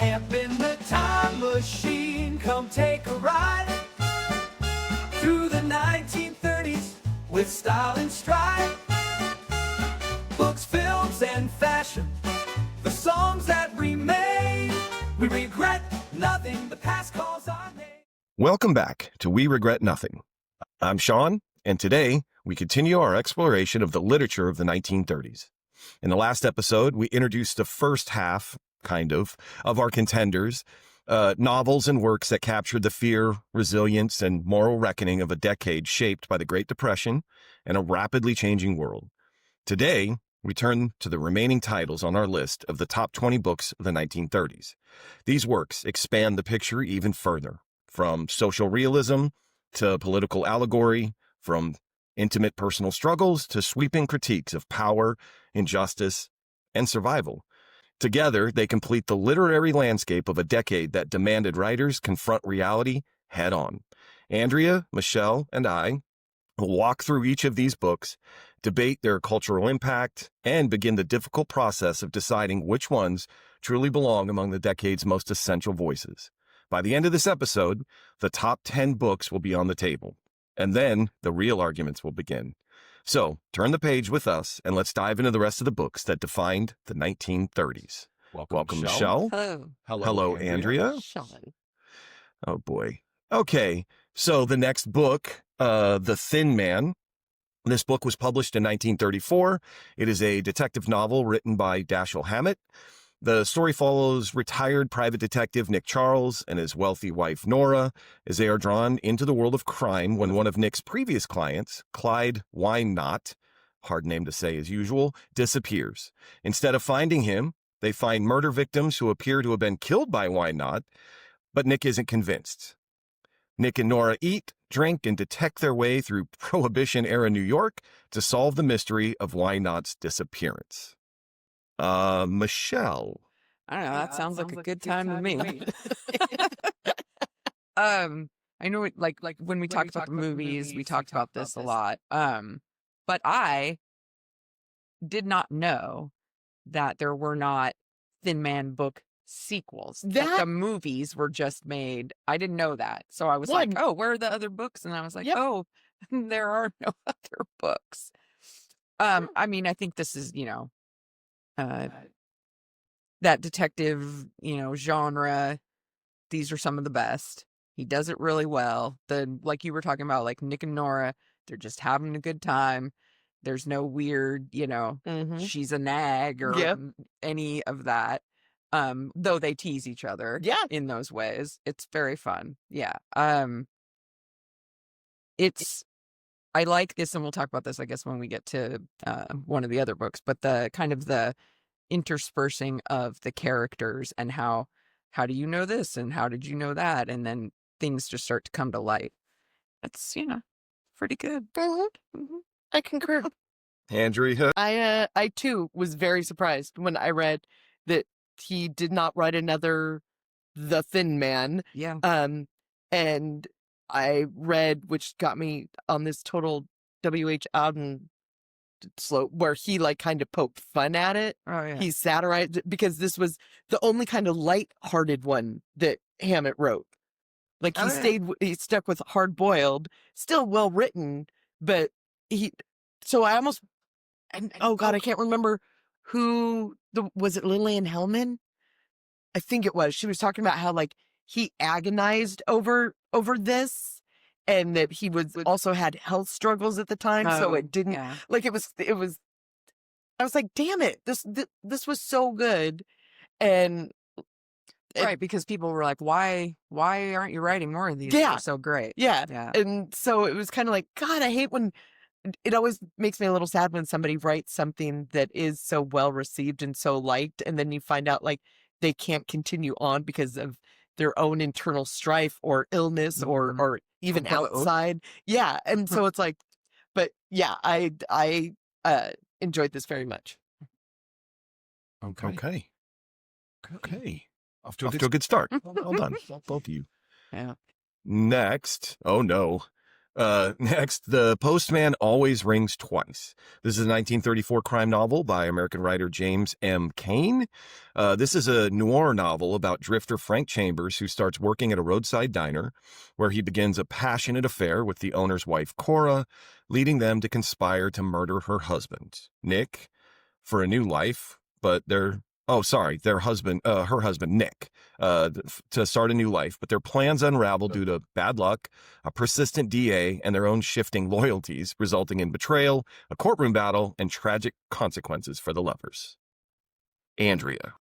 Amp in the time machine, come take a ride through the 1930s with style and stride. Books, films, and fashion, the songs that remain. We regret nothing, the past calls our name. Welcome back to We Regret Nothing. I'm Sean, and today we continue our exploration of the literature of the 1930s. In the last episode, we introduced the first half, of our contenders, novels and works that captured the fear, resilience, and moral reckoning of a decade shaped by the Great Depression and a rapidly changing world. Today, we turn to the remaining titles on our list of the top 20 books of the 1930s. These works expand the picture even further, from social realism to political allegory, from intimate personal struggles to sweeping critiques of power, injustice, and survival. Together, they complete the literary landscape of a decade that demanded writers confront reality head-on. Andrea, Michelle, and I will walk through each of these books, debate their cultural impact, and begin the difficult process of deciding which ones truly belong among the decade's most essential voices. By the end of this episode, the top 10 books will be on the table, and then the real arguments will begin. So, turn the page with us, and let's dive into the rest of the books that defined the 1930s. Welcome, Michelle. Hello, Andrea. Sean. Oh, boy. Okay, so the next book, The Thin Man. This book was published in 1934. It is a detective novel written by Dashiell Hammett. The story follows retired private detective Nick Charles and his wealthy wife Nora as they are drawn into the world of crime when one of Nick's previous clients, Clyde Wynot, hard name to say as usual, disappears. Instead of finding him, they find murder victims who appear to have been killed by Wynot, but Nick isn't convinced. Nick and Nora eat, drink, and detect their way through Prohibition-era New York to solve the mystery of Wynot's disappearance. Michelle. I don't know. That sounds like a good time to me. I know it, like when we talked about the movies, we talked about this a lot. But I did not know that there were not Thin Man book sequels. That the movies were just made. I didn't know that. So I was like, oh, where are the other books? And I was like, oh, there are no other books. I mean, I think this is, that detective, genre. These are some of the best. He does it really well. Like you were talking about, like Nick and Nora, they're just having a good time. There's no weird, she's a nag or any of that. Though they tease each other in those ways. It's very fun. Yeah. I like this, and we'll talk about this, I guess, when we get to one of the other books, but the kind of the interspersing of the characters and how do you know this and how did you know that, and then things just start to come to light. It's pretty good. I concur. Andrea. I too was very surprised when I read that he did not write another The Thin Man. Yeah. And I read, which got me on this total W.H. Auden slope, where he kind of poked fun at it. Oh, yeah. He satirized it, because this was the only kind of light-hearted one that Hammett wrote. He stuck with Hard Boiled, still well written, but so I almost, oh God, I can't remember who, was it Lillian Hellman? I think it was. She was talking about how he agonized over this, and that he also had health struggles at the time. So it didn't, it was, I was like, damn it, this was so good. And right, because people were like, why aren't you writing more of these? They're so great. Yeah. And so it was kind of like, God, I hate when, it always makes me a little sad when somebody writes something that is so well received and so liked, and then you find out they can't continue on because of their own internal strife or illness or even outside. Yeah. And so it's like, but yeah, I enjoyed this very much. Okay. Off to a good start. Well done, both of you. Yeah. Next, oh no, Next, The Postman Always Rings Twice. This is a 1934 crime novel by American writer James M. Cain. This is a noir novel about drifter Frank Chambers, who starts working at a roadside diner where he begins a passionate affair with the owner's wife, Cora, leading them to conspire to murder her husband, Nick, for a new life, but her husband, Nick, to start a new life, but their plans unravel due to bad luck, a persistent DA, and their own shifting loyalties, resulting in betrayal, a courtroom battle, and tragic consequences for the lovers. Andrea.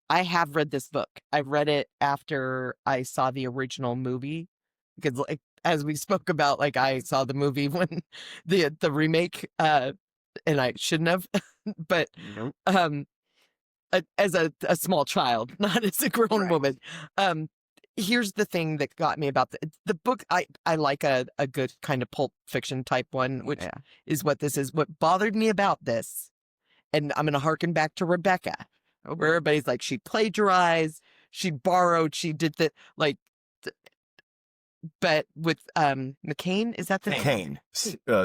I have read this book. I read it after I saw the original movie because, like, as we spoke about, like, I saw the movie when the remake, and I shouldn't have, but Nope. As a small child, not as a grown woman. Here's the thing that got me about the book. I like a good kind of pulp fiction type one, which is what this is. What bothered me about this, and I'm going to harken back to Rebecca, where everybody's like, she plagiarized, she borrowed, she did that, like, but with McCain, is that the name?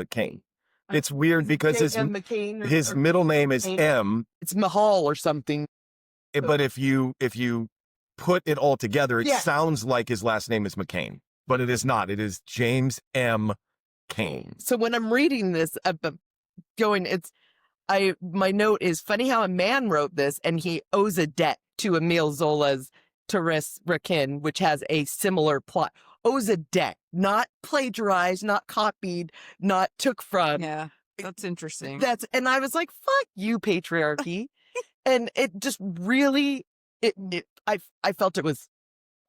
Cain. It's weird because his middle name is M. It's Mahal or something. But if you put it all together, it sounds like his last name is McCain, but it is not. It is James M. Cain. So when I'm reading this, my note is funny how a man wrote this and he owes a debt to Emile Zola's Thérèse Raquin, which has a similar plot. Owes a debt, not plagiarized, not copied, not took from. Yeah, that's interesting. And I was like, fuck you, patriarchy. And it just really, I felt it was,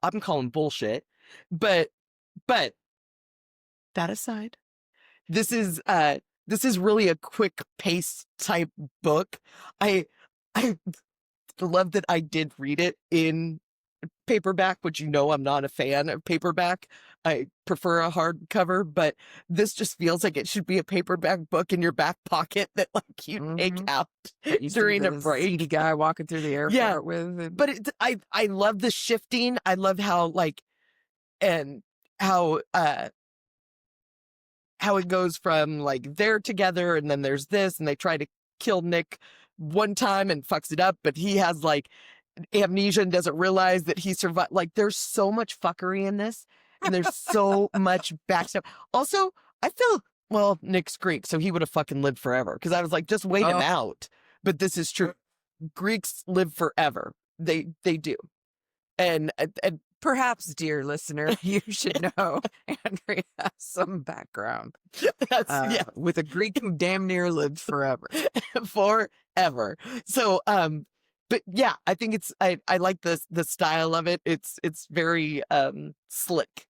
I'm calling bullshit, but that aside, this is really a quick pace type book. I love that I did read it in paperback, which I'm not a fan of paperback. I prefer a hardcover, but this just feels like it should be a paperback book in your back pocket that, like, you take out during a break. The guy walking through the airport with. But I love the shifting. I love how, like, and how it goes from, like, they're together and then there's this and they try to kill Nick one time and fucks it up, but he has, like, amnesia and doesn't realize that he survived. Like, there's so much fuckery in this, and there's so much backstuff. Also, I feel, well, Nick's Greek, so he would have fucking lived forever. Because I was like, just wait him out. But this is true. Greeks live forever. They do. And perhaps, dear listener, you should know Andrea has some background. With a Greek who damn near lived forever. Forever. So, but yeah, I think I like the style of it. It's very slick.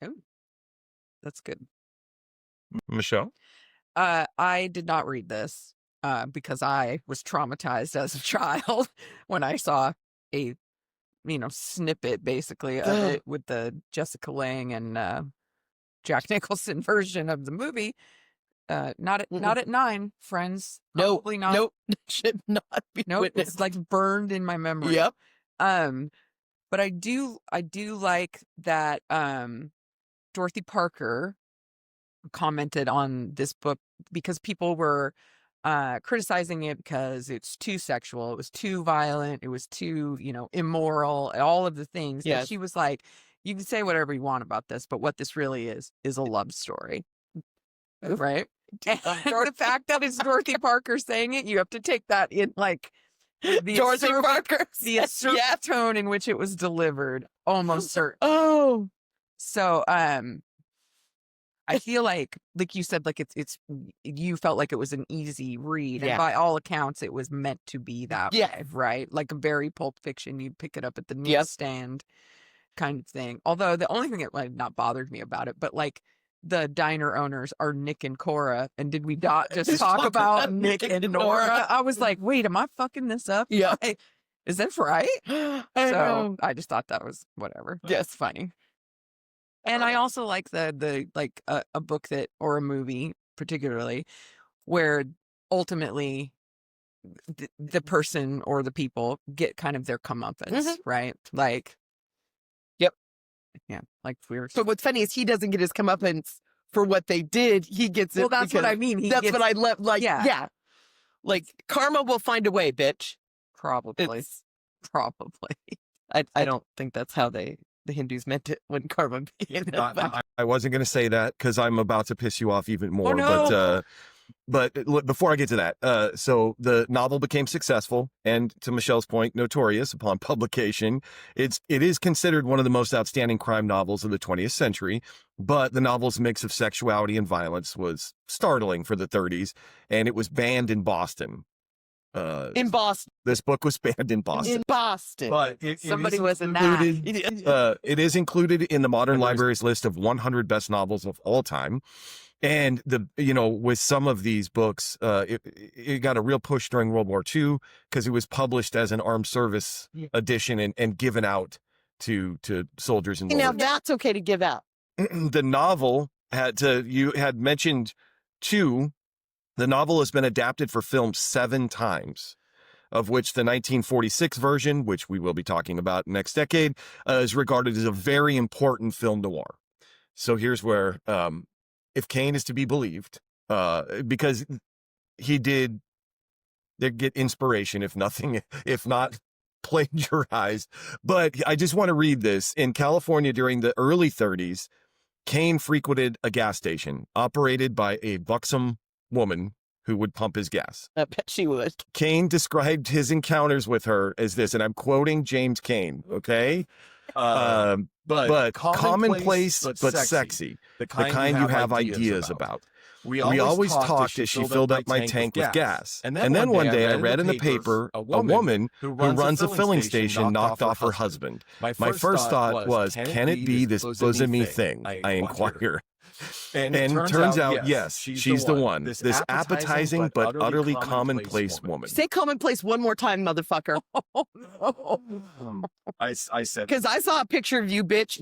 Oh, that's good. Michelle? I did not read this because I was traumatized as a child when I saw a snippet basically of it with the Jessica Lange and Jack Nicholson version of the movie. Not at 9, friends. Probably not. Nope. Should not be witnessed. It's like burned in my memory. Yep. But I do like that Dorothy Parker commented on this book because people were criticizing it because it's too sexual, it was too violent, it was too, immoral, all of the things. Yes. But she was like, you can say whatever you want about this, but what this really is a love story. Right? And the fact that it's Dorothy Parker saying it, you have to take that in, like, the Dorothy Parker, the tone in which it was delivered, almost certain. Oh, so I feel like you said, like, it's you felt like it was an easy read, and by all accounts, it was meant to be that way, right? Like a very Pulp Fiction, you'd pick it up at the newsstand kind of thing. Although the only thing that not bothered me about it, but, like, the diner owners are Nick and Cora, and did we not just talk about Nick and Nora? I was like, wait, am I fucking this up? Yeah. Is this right? I know. I just thought that was whatever. Yes. Funny. And I also like the like a book that, or a movie particularly, where ultimately the person or the people get kind of their comeuppance, right? Like, Yeah, like we were. But what's funny is he doesn't get his comeuppance for what they did. He gets it. Well, that's what because I mean. That's what I love. Like, Yeah. yeah. Like, karma will find a way, bitch. Probably. It's, Probably. I don't think that's how the Hindus meant it when karma began. I wasn't going to say that because I'm about to piss you off even more. no. But look, before I get to that, so the novel became successful and, to Michelle's point, notorious upon publication. It is considered one of the most outstanding crime novels of the 20th century, but the novel's mix of sexuality and violence was startling for the 30s, and it was banned in Boston. In Boston. This book was banned in Boston. In Boston. But Somebody was included, it is included in the Modern Library's list of 100 best novels of all time. And with some of these books, it got a real push during World War II because it was published as an armed service edition and given out to soldiers in World Now War II. that's okay to give out. The novel you had mentioned two. The novel has been adapted for film 7 times, of which the 1946 version, which we will be talking about next decade, is regarded as a very important film noir. So here's where, if Kane is to be believed, because he did get inspiration, if not plagiarized. But I just want to read this. In California during the early 30s, Kane frequented a gas station operated by a buxom woman who would pump his gas. I bet she would. Kane described his encounters with her as this, and I'm quoting James Kane, okay? But commonplace but sexy. The kind you have ideas about. We always talked as she filled up my tank with gas. And then one day I read in the paper a woman who runs a filling station knocked off her husband. My first thought was, can it be this bosomy thing? I inquire. And it turns out, yes, she's the one. This appetizing but utterly commonplace woman. Say commonplace one more time, motherfucker. I said, because I saw a picture of you, bitch.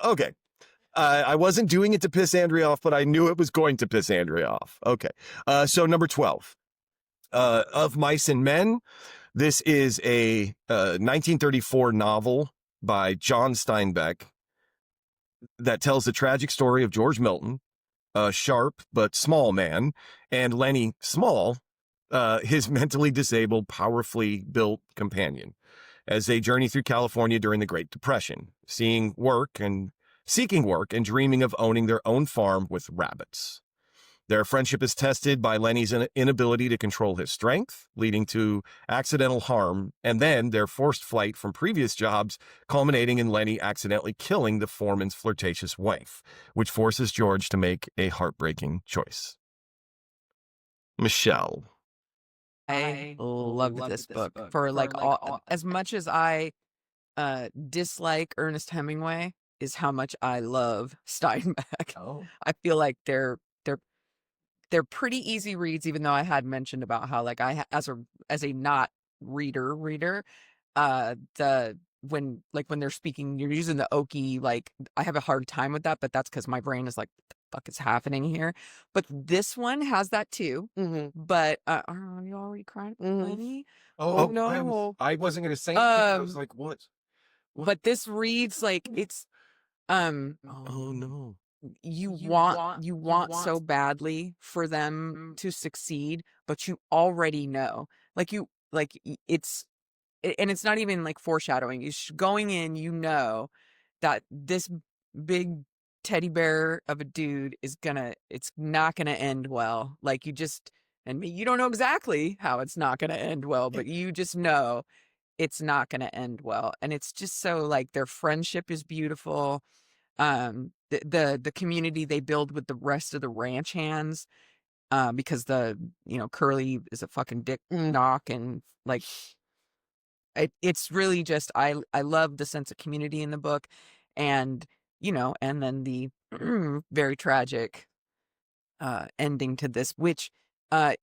Okay. I wasn't doing it to piss Andrea off, but I knew it was going to piss Andrea off. Okay. So number 12, Of Mice and Men. This is a 1934 novel by John Steinbeck that tells the tragic story of George Milton, a sharp but small man, and Lenny Small, his mentally disabled, powerfully built companion, as they journey through California during the Great Depression, seeking work and dreaming of owning their own farm with rabbits. Their friendship is tested by Lenny's inability to control his strength, leading to accidental harm, and then their forced flight from previous jobs, culminating in Lenny accidentally killing the foreman's flirtatious wife, which forces George to make a heartbreaking choice. Michelle. I loved this book for all, as much as I dislike Ernest Hemingway is how much I love Steinbeck. I feel like they're pretty easy reads, even though I had mentioned about how as a not reader, when they're speaking, you're using the okie, I have a hard time with that, but that's because my brain is like, what the fuck is happening here? But this one has that too. Mm-hmm. But are you already crying, Lenny? Oh no! I wasn't gonna say anything. I was like, what? But this reads like it's Oh no. you want so badly for them to succeed, but you already know, it's not even like foreshadowing. Going in, that this big teddy bear of a dude it's not gonna end well. You don't know exactly how it's not gonna end well, but you just know it's not gonna end well. And it's just so their friendship is beautiful. The community they build with the rest of the ranch hands, because Curly is a fucking dick knock, and it's really just I love the sense of community in the book, and and then the very tragic ending to this, which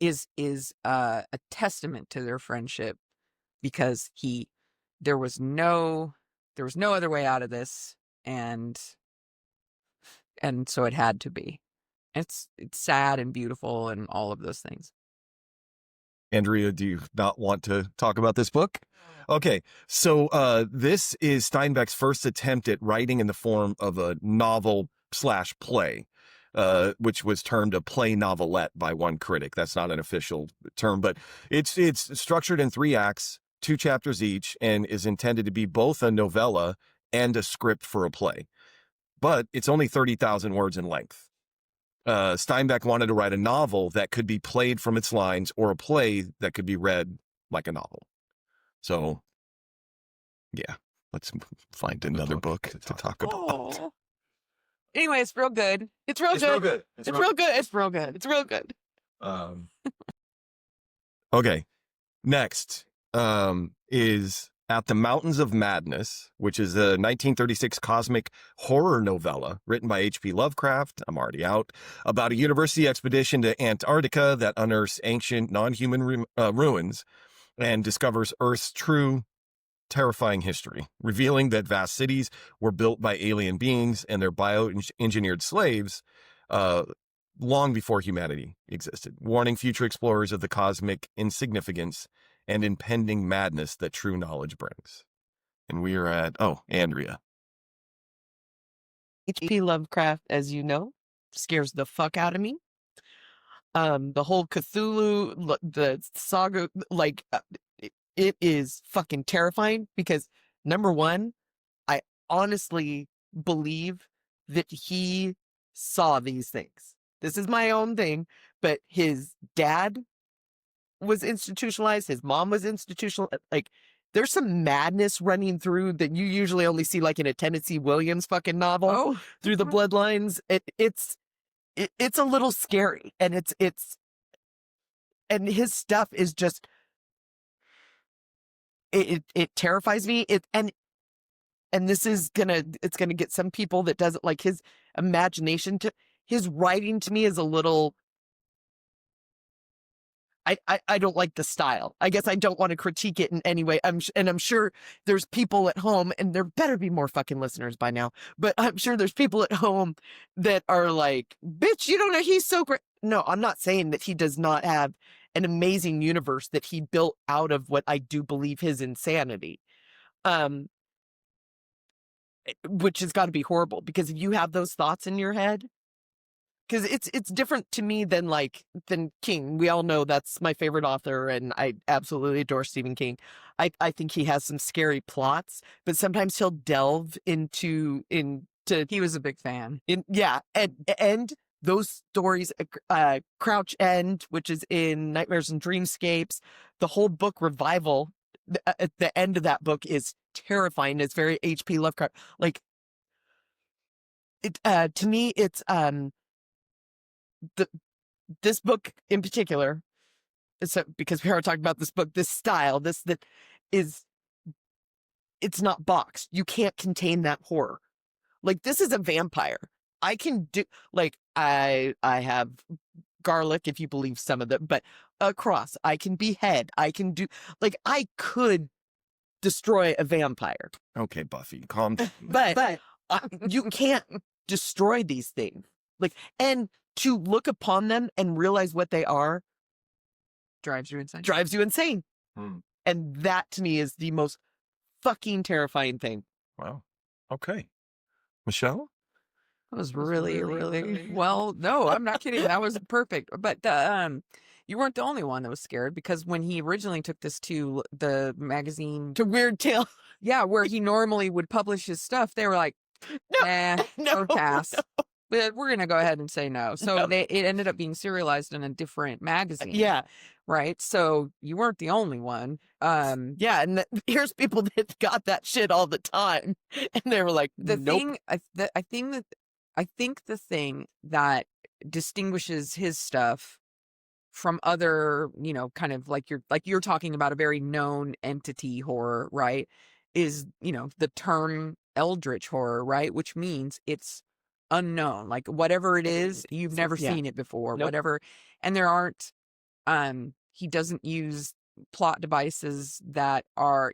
is a testament to their friendship, because there was no other way out of this, and so it had to be. It's sad and beautiful and all of those things. Andrea, do you not want to talk about this book? Okay, so this is Steinbeck's first attempt at writing in the form of a novel/play, which was termed a play novelette by one critic. That's not an official term, but it's structured in 3 acts, 2 chapters each, and is intended to be both a novella and a script for a play. But it's only 30,000 words in length. Steinbeck wanted to write a novel that could be played from its lines or a play that could be read like a novel. So, yeah, let's find another book to talk about. Oh. Anyway, it's real good. It's real good. It's real good. It's real good. It's real good. Okay, next is At the Mountains of Madness, which is a 1936 cosmic horror novella written by H.P. Lovecraft, I'm already out, about a university expedition to Antarctica that unearths ancient non-human ruins and discovers Earth's true terrifying history, revealing that vast cities were built by alien beings and their bioengineered slaves long before humanity existed, warning future explorers of the cosmic insignificance and impending madness that true knowledge brings. And we are at, Andrea. H.P. Lovecraft, as you know, scares the fuck out of me. The whole Cthulhu, the saga, it is fucking terrifying because, number one, I honestly believe that he saw these things. This is my own thing, but his dad was institutionalized. His mom was institutional. Like, there's some madness running through that you usually only see like in a Tennessee Williams fucking novel through the bloodlines. It's a little scary, and and his stuff is just it terrifies me. And this is gonna get some people that doesn't like his imagination. His writing to me is a little. I don't like the style. I guess I don't want to critique it in any way. I'm sure there's people at home, and there better be more fucking listeners by now, but I'm sure there's people at home that are like, bitch, you don't know he's so great. No, I'm not saying that he does not have an amazing universe that he built out of what I do believe his insanity. Which has got to be horrible, because if you have those thoughts in your head, because it's different to me than King. We all know that's my favorite author, and I absolutely adore Stephen King. I think he has some scary plots, but sometimes he'll delve into. He was a big fan. And those stories, Crouch End, which is in Nightmares and Dreamscapes, the whole book Revival. At the end of that book is terrifying. It's very H.P. Lovecraft. Like, to me, it's this book in particular, so because we are talking about this book, this style, it's not boxed. You can't contain that horror. Like, this is a vampire. I can do, like, I have garlic, if you believe some of them, but a cross. I can behead. I can do, like, I could destroy a vampire. Okay, Buffy, calm down. But you can't destroy these things. Like, and to look upon them and realize what they are Drives you insane. And that, to me, is the most fucking terrifying thing. Wow. Okay. Michelle? That was really well. No, I'm not kidding. That was perfect. But you weren't the only one that was scared, because when he originally took this to the magazine, To Weird Tale. yeah, where he normally would publish his stuff, they were like, or pass. No. But we're gonna go ahead and say no. So it ended up being serialized in a different magazine. Yeah. Right. So you weren't the only one. Yeah, and here's people that got that shit all the time, and they were like, nope. I think the thing that distinguishes his stuff from other, kind of like you're talking about a very known entity horror, right, is, the term eldritch horror, right, which means it's unknown, like whatever it is, you've never seen it before. Nope. Whatever. And there aren't, he doesn't use plot devices that are,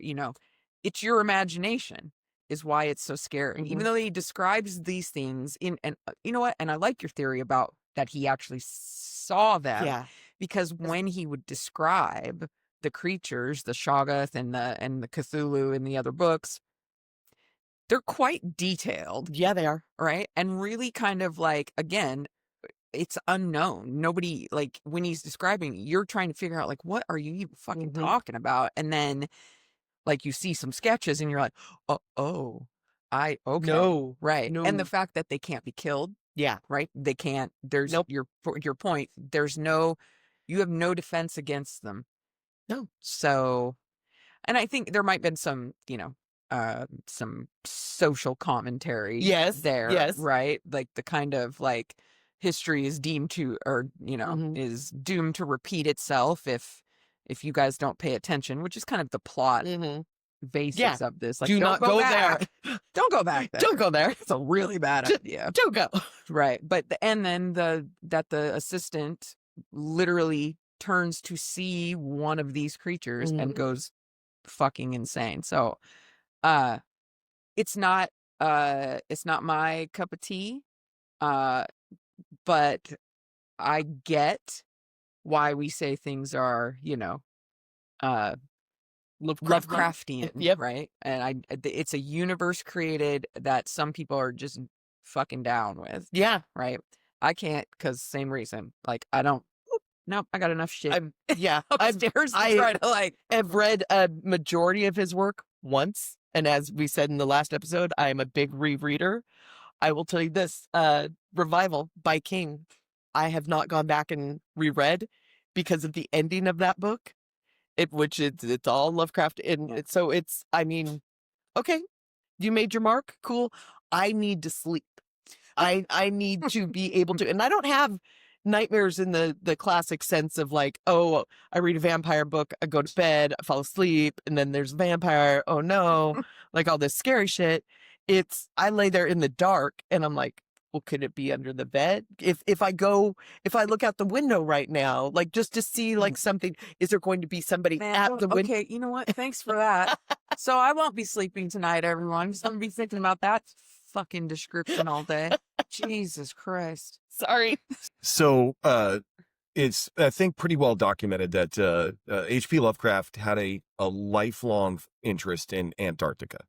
it's your imagination is why it's so scary. Even though he describes these things and you know what? And I like your theory about that he actually saw them. Yeah. Because when he would describe the creatures, the Shoggoth and the Cthulhu in the other books, they're quite detailed. Yeah, they are. Right. And really kind of like, again, it's unknown. Nobody, like, when he's describing, you're trying to figure out, like, what are you even fucking talking about? And then, like, you see some sketches and you're like, okay. No. Right. No. And the fact that they can't be killed. Yeah. Right. They can't, there's Nope. your point. You have no defense against them. No. So, and I think there might have been some, some social commentary. Yes. There. Yes. Right. Like the kind of like history is deemed to, or, is doomed to repeat itself if you guys don't pay attention, which is kind of the plot basis of this. Like, do not go back. There. Don't go back there. Don't go there. It's a really bad idea. Don't go. Right. But then the assistant literally turns to see one of these creatures and goes fucking insane. So it's not my cup of tea. But I get why we say things are, Lovecraftian, Yep. right? And it's a universe created that some people are just fucking down with. Yeah. Right. I can't, because same reason. Like, I don't. Nope, I got enough shit. Upstairs to try to like. I've read a majority of his work once, and as we said in the last episode, I am a big rereader. I will tell you this: Revival by King, I have not gone back and reread because of the ending of that book. Which it's all Lovecraft, and so it's. I mean, okay, you made your mark, cool. I need to sleep. I need to be able to, and I don't have nightmares in the classic sense of like, oh, I read a vampire book, I go to bed, I fall asleep, and then there's a vampire. Oh no, like all this scary shit. I lay there in the dark, and I'm like, well, could it be under the bed? If I look out the window right now, like just to see like something, is there going to be somebody at the window? Okay, you know what? Thanks for that. So I won't be sleeping tonight, everyone. I'm gonna be thinking about that fucking description all day. Jesus Christ. Sorry. So it's, I think, pretty well documented that H.P. Lovecraft had a lifelong interest in Antarctica.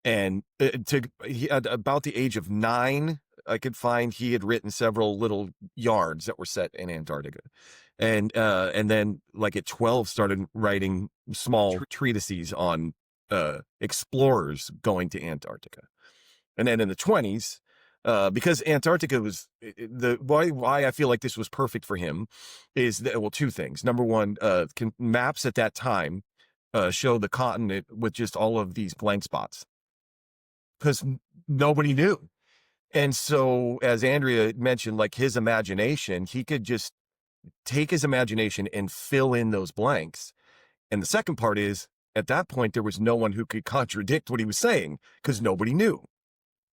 And at about the age of 9, I could find he had written several little yarns that were set in Antarctica. And then like at 12 started writing small treatises on explorers going to Antarctica. And then in the 20s, because Antarctica was why I feel like this was perfect for him is that, well, two things. Number one, maps at that time show the continent with just all of these blank spots because nobody knew. And so, as Andrea mentioned, like his imagination, he could just take his imagination and fill in those blanks. And the second part is, at that point, there was no one who could contradict what he was saying because nobody knew.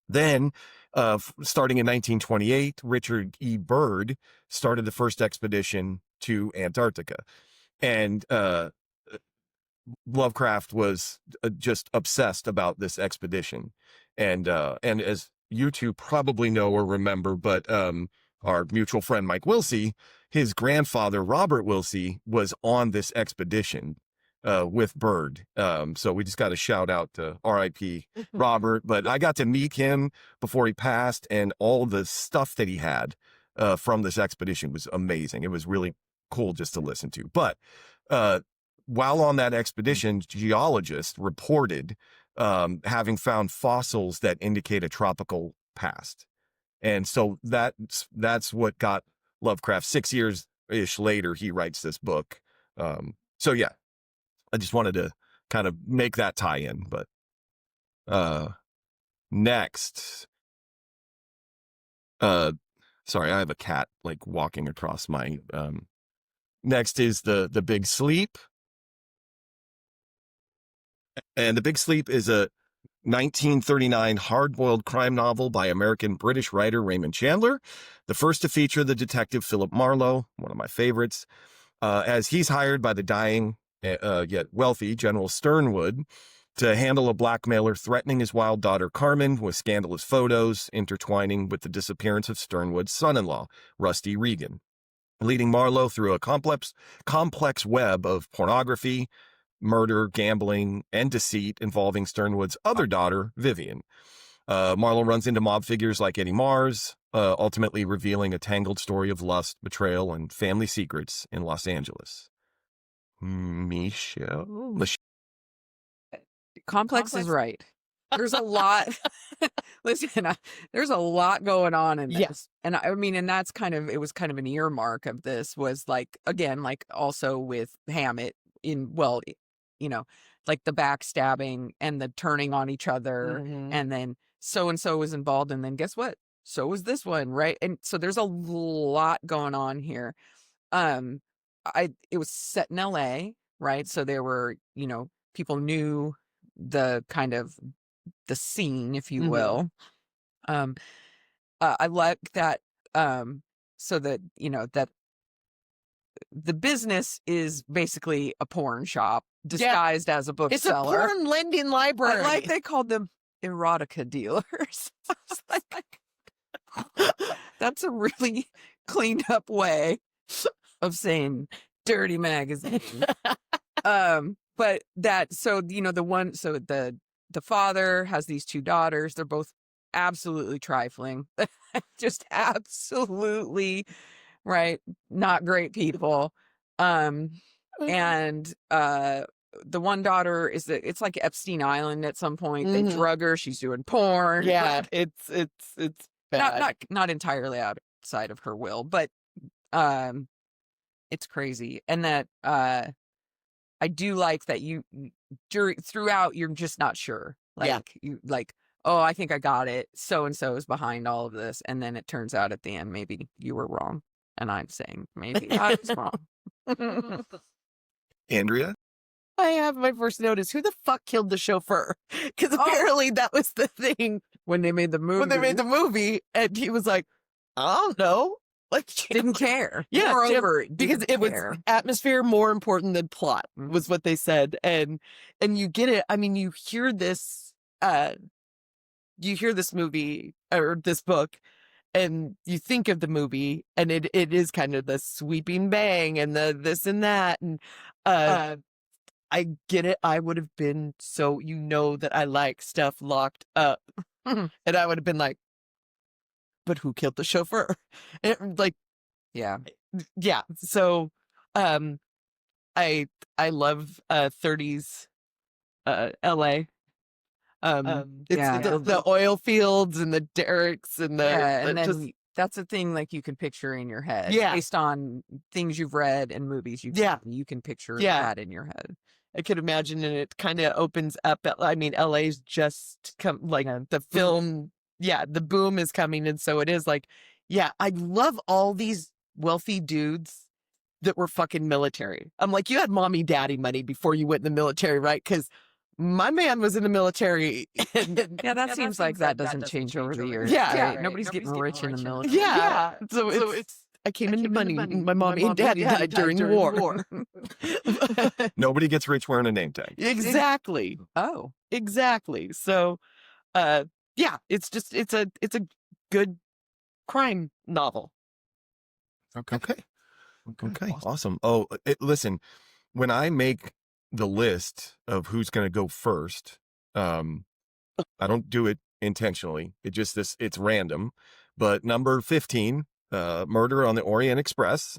Then, starting in 1928, Richard E. Byrd started the first expedition to Antarctica. And Lovecraft was just obsessed about this expedition. And as you two probably know or remember, but our mutual friend Mike Wilsey, his grandfather Robert Wilsey was on this expedition with Byrd. So we just got a shout out to R.I.P. Robert. But I got to meet him before he passed, and all the stuff that he had from this expedition was amazing. It was really cool just to listen to. But while on that expedition, geologists reported having found fossils that indicate a tropical past. And so that's what got Lovecraft 6 years-ish later, he writes this book. So yeah, I just wanted to kind of make that tie in, but next, sorry, I have a cat like walking across my, next is the Big Sleep. And The Big Sleep is a 1939 hard-boiled crime novel by American-British writer Raymond Chandler, the first to feature the detective Philip Marlowe, one of my favorites, as he's hired by the dying, yet wealthy General Sternwood to handle a blackmailer threatening his wild daughter Carmen with scandalous photos intertwining with the disappearance of Sternwood's son-in-law, Rusty Regan. leading Marlowe through a complex web of pornography, murder, gambling, and deceit involving Sternwood's other daughter, Vivian. Marlowe runs into mob figures like Eddie Mars, ultimately revealing a tangled story of lust, betrayal, and family secrets in Los Angeles. Michelle? Complex is right. There's a lot. Listen, there's a lot going on in this. Yes. And I mean, and that's it was kind of an earmark of this was like, again, like also with Hammett like the backstabbing and the turning on each other. Mhm. And then so-and-so was involved. And then guess what? So was this one, right? And so there's a lot going on here. It was set in LA, right? So there were, people knew the kind of the scene, if you Mhm. will. I like that. So that, that the business is basically a porn shop disguised as a It's a bookseller. porn lending library. Like they called them erotica dealers. I was like, that's a really cleaned up way of saying dirty magazine. But that, so, the father has these two daughters. They're both absolutely trifling, just absolutely, right. Not great people. And, the one daughter it's like Epstein Island at some point. They Mhm. drug her. She's doing porn. Yeah, it's bad. Not entirely outside of her will, but it's crazy. And that I do like that throughout you're just not sure. Oh, I think I got it. So and so is behind all of this, and then it turns out at the end maybe you were wrong, and I'm saying maybe I was wrong. Andrea? I have my first notice. Who the fuck killed the chauffeur? Because apparently that was the thing when they made the movie. when they made the movie, and he was like, I don't know. Like, didn't care. Yeah, Moreover, because it was atmosphere more important than plot, was what they said. And you get it. I mean, you hear this movie or this book, and you think of the movie, and it is kind of the sweeping bang and the this and that. And I get it. I would have been that I like stuff locked up. And I would have been like, but who killed the chauffeur? And yeah. So, I love 30s LA. It's the oil fields and the derricks and that's the thing, like you can picture in your head, based on things you've read and movies you've seen. You can picture that in your head. I could imagine, and it kind of opens up. I mean, LA's just come, the film. Yeah, the boom is coming, and so it is I love all these wealthy dudes that were fucking military. I'm like, you had mommy daddy money before you went in the military, right? Because my man was in the military. That seems like that doesn't change over the years. Yeah. Right? Nobody's getting rich in the military. Yeah. So it's I came into money. My mommy and daddy died during the war. Nobody gets rich wearing a name tag. Exactly. Oh, exactly. So, it's a good crime novel. Okay. Awesome. Oh, listen, when I make the list of who's going to go first, I don't do it intentionally. It's random. But number 15, Murder on the Orient Express.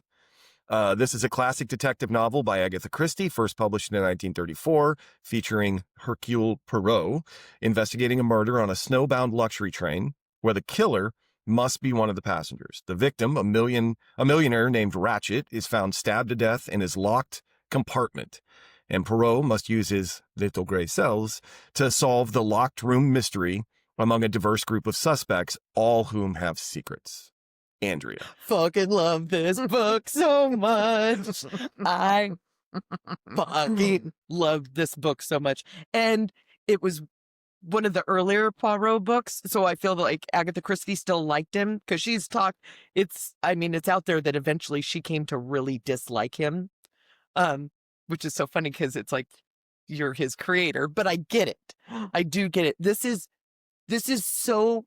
This is a classic detective novel by Agatha Christie, first published in 1934, featuring Hercule Poirot investigating a murder on a snowbound luxury train where the killer must be one of the passengers. The victim, a millionaire named Ratchet, is found stabbed to death in his locked compartment, and Poirot must use his little gray cells to solve the locked room mystery among a diverse group of suspects, all whom have secrets. Andrea. Fucking love this book so much. I fucking love this book so much. And it was one of the earlier Poirot books, so I feel like Agatha Christie still liked him because she's talked. It's out there that eventually she came to really dislike him, which is so funny because it's like you're his creator. But I get it. I do get it. This is so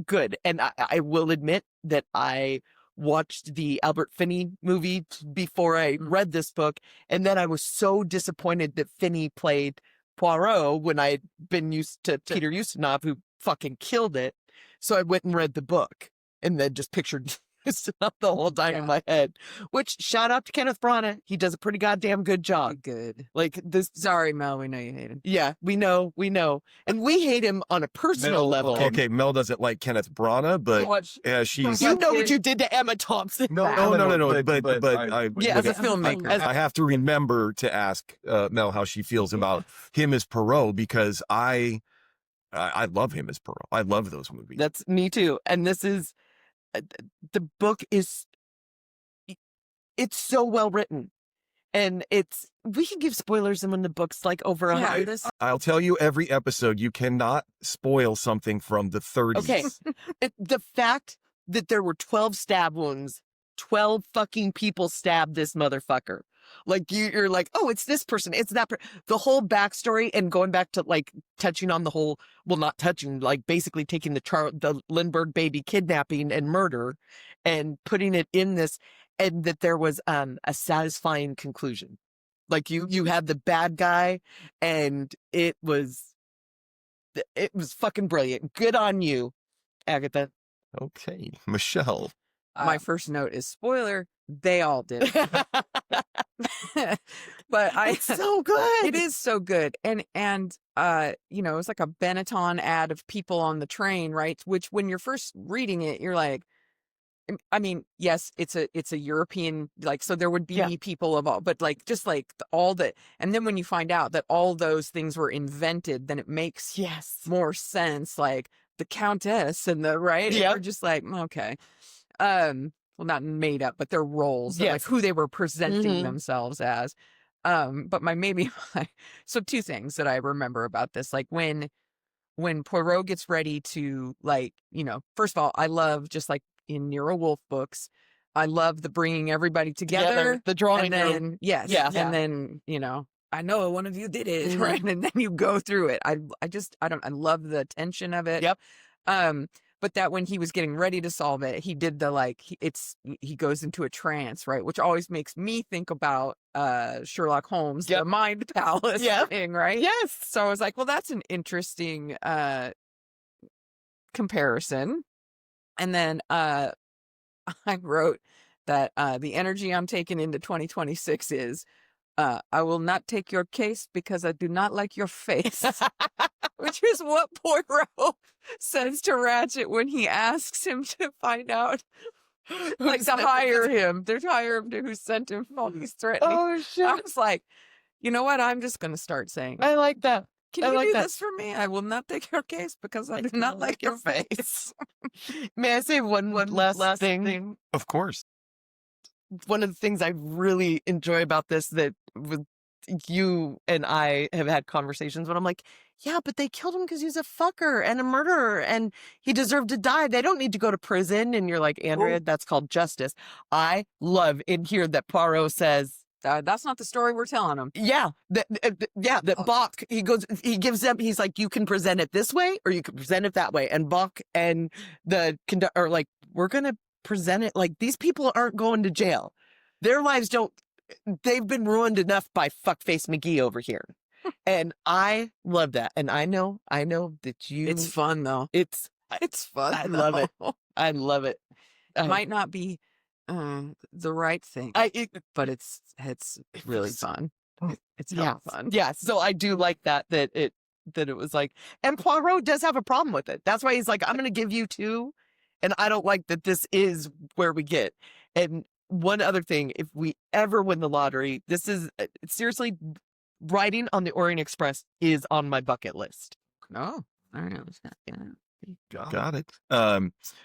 good, and I will admit that I watched the Albert Finney movie before I read this book. And then I was so disappointed that Finney played Poirot when I'd been used to Peter Ustinov, who fucking killed it. So I went and read the book and then just pictured Ustinov the whole time in my head, which shout out to Kenneth Branagh. He does a pretty goddamn good job. Good. Like this. Sorry, Mel. We know you hate him. Yeah, we know. And we hate him on a personal Mel, level. Okay, Mel doesn't like Kenneth Branagh, but she's... You know what you did to Emma Thompson. No, but as a filmmaker. I have to remember to ask Mel how she feels about him as Poirot, because I love him as Poirot. I love those movies. That's me too. And this is, the book is, it's so well written. And we can give spoilers when the book's like over 100. I'll tell you every episode, you cannot spoil something from the 30s. Okay. The fact that there were 12 stab wounds, 12 fucking people stabbed this motherfucker. Like you're like, oh, it's this person, it's that person. The whole backstory, and going back to like touching on the whole, well, not touching, like basically taking the Lindbergh baby kidnapping and murder and putting it in this, and that there was a satisfying conclusion. Like you had the bad guy, and it was fucking brilliant. Good on you, Agatha. Okay, Michelle. My first note is spoiler. They all did. But It's so good. It is so good. And you know, it's like a Benetton ad of people on the train, right? Which when you're first reading it, you're like, I mean, yes, it's a European, like, so there would be people of all, but like, just like all the, and then when you find out that all those things were invented, then it makes more sense. Like the Countess and the, right? Yeah. We're just like, okay. Well, not made up, but their roles, like who they were presenting themselves as. But so two things that I remember about this, like when Poirot gets ready to, like, you know, first of all, I love, just like in Nero Wolfe books, I love the bringing everybody together, the drawing and then room. and then, you know, I know one of you did it, right? And then you go through it. I love the tension of it. But that when he was getting ready to solve it, he did the, like, he goes into a trance, right? Which always makes me think about Sherlock Holmes, the Mind Palace thing, right? Yes. So I was like, well, that's an interesting comparison. And then I wrote that the energy I'm taking into 2026 is, I will not take your case because I do not like your face. Which is what Poirot says to Ratchet when he asks him to find out, like, to hire him. To hire him to who sent him all these threatening. Oh, shit. I was like, you know what? I'm just going to start saying, I like that. can you do this for me? I will not take your case because I do not like your face. May I say one last thing? Of course. One of the things I really enjoy about this, that with you and I have had conversations when I'm like, yeah, but they killed him because he's a fucker and a murderer and he deserved to die. They don't need to go to prison. And you're like, Andrea, that's called justice. I love in here that Poirot says, that's not the story we're telling him. That Bach, he gives them, he's like, you can present it this way or you can present it that way. And Bach and the conductor are like, we're going to present it like these people aren't going to jail. Their lives they've been ruined enough by fuckface McGee over here. And I love that. And I know that you. It's fun though. It's fun. I love it. I love it. It might not be the right thing, but it's really fun. It's fun. Yeah. So I do like that it was like, and Poirot does have a problem with it. That's why he's like, I'm going to give you two. And I don't like that this is where we get. And one other thing, if we ever win the lottery, this is seriously, riding on the Orient Express is on my bucket list. Oh, all right. Got it.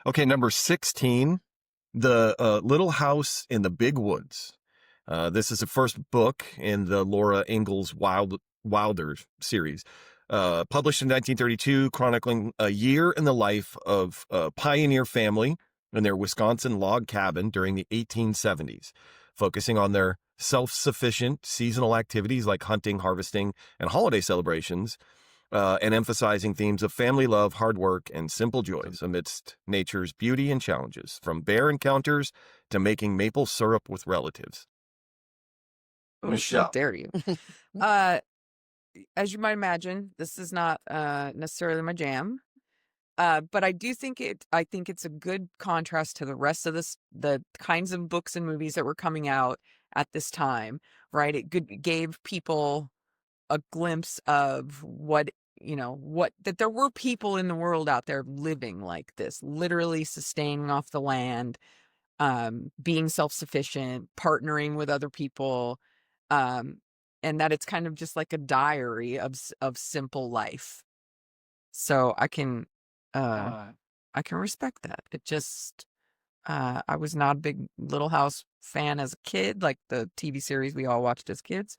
Okay, number 16, The Little House in the Big Woods. This is the first book in the Laura Ingalls Wilder series. Published in 1932, chronicling a year in the life of a pioneer family in their Wisconsin log cabin during the 1870s, focusing on their self-sufficient seasonal activities like hunting, harvesting, and holiday celebrations, and emphasizing themes of family love, hard work, and simple joys amidst nature's beauty and challenges, from bear encounters to making maple syrup with relatives. How Michelle. dare you? As you might imagine, this is not necessarily my jam. But I do think I think it's a good contrast to the rest of the kinds of books and movies that were coming out at this time, right? It gave people a glimpse of what that there were people in the world out there living like this, literally sustaining off the land, being self-sufficient, partnering with other people, and that it's kind of just like a diary of simple life. So I can respect that. It just I was not a big Little House fan as a kid, like the TV series we all watched as kids.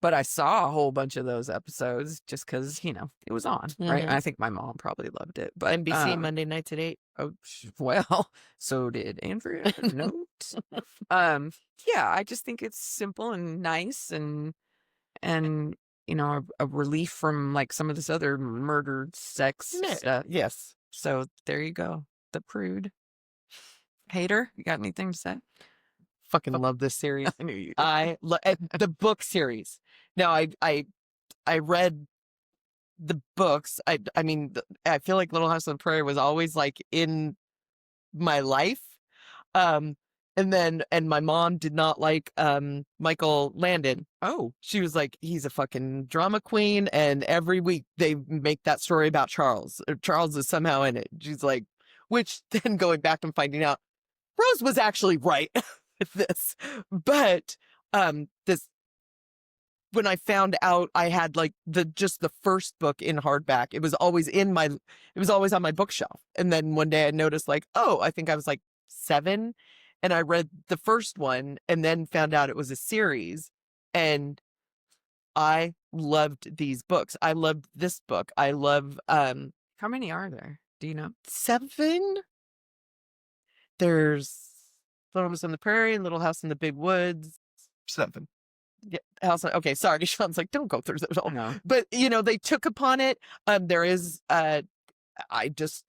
But I saw a whole bunch of those episodes just because, it was on, right? Mhm. I think my mom probably loved it. But NBC Monday nights at 8. oh, well, so did Andrea. Note. Yeah, I just think it's simple and nice and a relief from like some of this other murder, sex stuff. Yes. So there you go. The Prude. Hater, you got anything to say? Fucking love this series. I knew you. The book series. Now, I read the books. I mean, I feel like Little House on the Prairie was always like in my life. And my mom did not like Michael Landon. Oh, She was like, he's a fucking drama queen, and every week they make that story about Charles. Charles is somehow in it. She's like, which then going back and finding out, Rose was actually right with this. But this, when I found out I had like the first book in hardback, it was always on my bookshelf. And then one day I noticed like, oh, I think I was like 7, and I read the first one and then found out it was a series, and I loved these books. I loved this book. I love how many are there? Do you know? 7. There's Little House on the Prairie, Little House in the Big Woods. 7. Yeah, okay, sorry. Sean's like, don't go through those all. No. But they took upon it. There is I just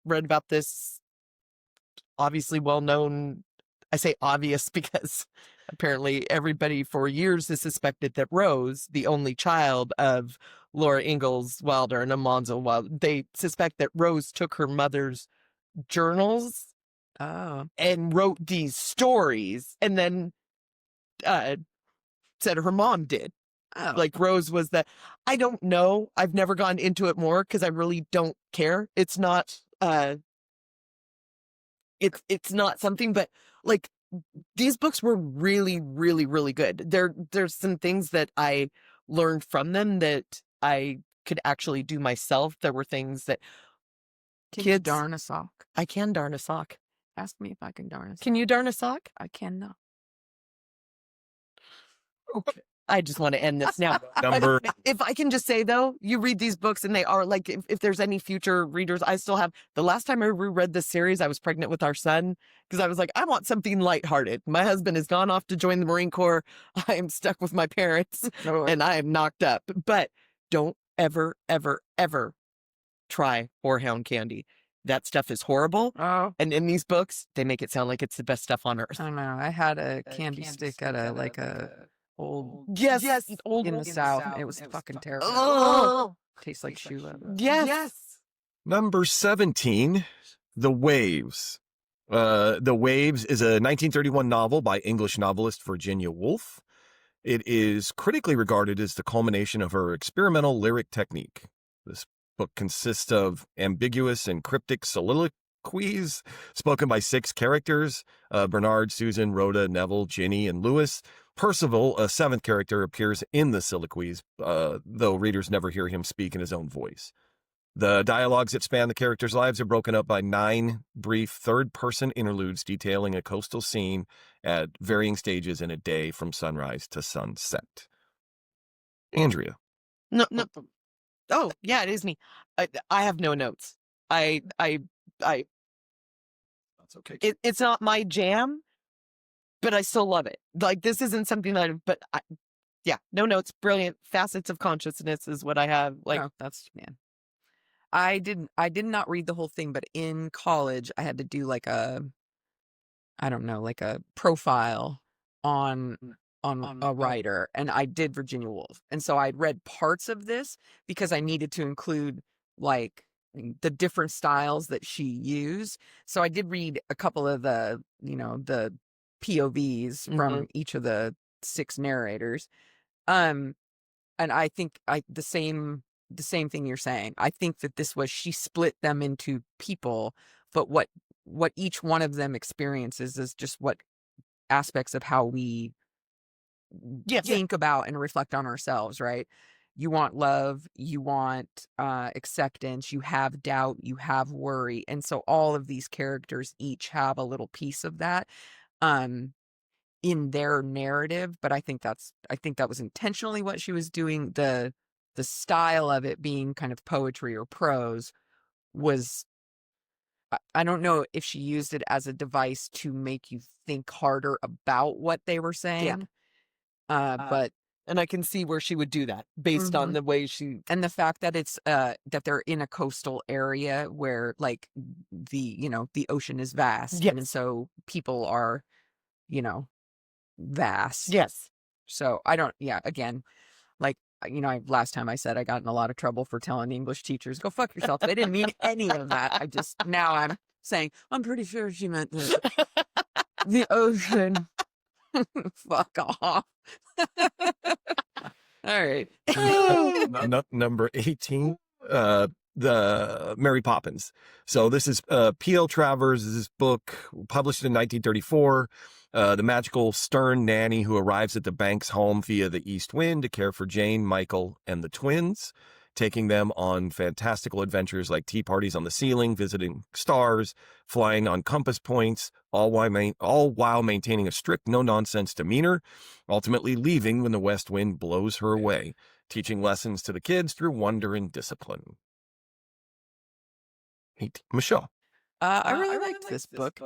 read about this obviously well-known. I say obvious because apparently everybody for years has suspected that Rose, the only child of Laura Ingalls Wilder and Almanzo Wilder, they suspect that Rose took her mother's journals and wrote these stories, and then said her mom did. Oh. Like Rose was I don't know. I've never gone into it more because I really don't care. It's not it's not something, but like these books were really, really, really good. There's some things that I learned from them that I could actually do myself. There were things that Can you darn a sock? I can darn a sock. Ask me if I can darn a sock. Can you darn a sock? I cannot. Okay. I just want to end this now. If I can just say, though, you read these books and they are like, if there's any future readers, I still have, the last time I reread this series, I was pregnant with our son because I was like, I want something lighthearted. My husband has gone off to join the Marine Corps. I am stuck with my parents and I am knocked up. But don't ever, ever, ever try Whorehound candy. That stuff is horrible. Oh. And in these books, they make it sound like it's the best stuff on earth. I don't know. I had a candy stick at a old old in the South. It was fucking terrible. Oh. Tastes like shoe leather. Yes. Number 17, The Waves. The Waves is a 1931 novel by English novelist Virginia Woolf. It is critically regarded as the culmination of her experimental lyric technique. This book consists of ambiguous and cryptic soliloquies spoken by 6 characters, Bernard, Susan, Rhoda, Neville, Ginny, and Lewis. Percival, a 7th character, appears in the soliloquies, though readers never hear him speak in his own voice. The dialogues that span the characters' lives are broken up by 9 brief third-person interludes detailing a coastal scene at varying stages in a day from sunrise to sunset. Andrea. No. Oh, yeah, it is me. I have no notes. That's okay. It's not my jam, but I still love it. Like, this isn't something but Yeah, no notes, brilliant. Facets of consciousness is what I have. Like, Oh, that's man. I did not read the whole thing, but in college I had to do like a, I don't know, like a profile on a writer, and I did Virginia Woolf. And so I'd read parts of this because I needed to include like the different styles that she used. So I did read a couple of the, the POVs from each of the 6 narrators. And I think the same thing you're saying. I think that this was, she split them into people, but what each one of them experiences is just what aspects of how we think about and reflect on ourselves, right? You want love, you want acceptance, you have doubt, you have worry. And so all of these characters each have a little piece of that in their narrative, but I think that was intentionally what she was doing. The style of it being kind of poetry or prose was, I don't know if she used it as a device to make you think harder about what they were saying. But and I can see where she would do that based on the way she, and the fact that it's that they're in a coastal area where like the ocean is vast, and so people are vast. Yes. So I don't, again, like, last time I said I got in a lot of trouble for telling English teachers, go fuck yourself. They didn't mean any of that. Now I'm saying, I'm pretty sure she meant the ocean. Fuck off. All right. Number 18, the Mary Poppins. So this is P.L. Travers' book, published in 1934. The magical stern nanny who arrives at the Banks' home via the east wind to care for Jane, Michael, and the twins, taking them on fantastical adventures like tea parties on the ceiling, visiting stars, flying on compass points, all while maintaining a strict no-nonsense demeanor, ultimately leaving when the west wind blows her away, teaching lessons to the kids through wonder and discipline. Michelle. I really liked this book.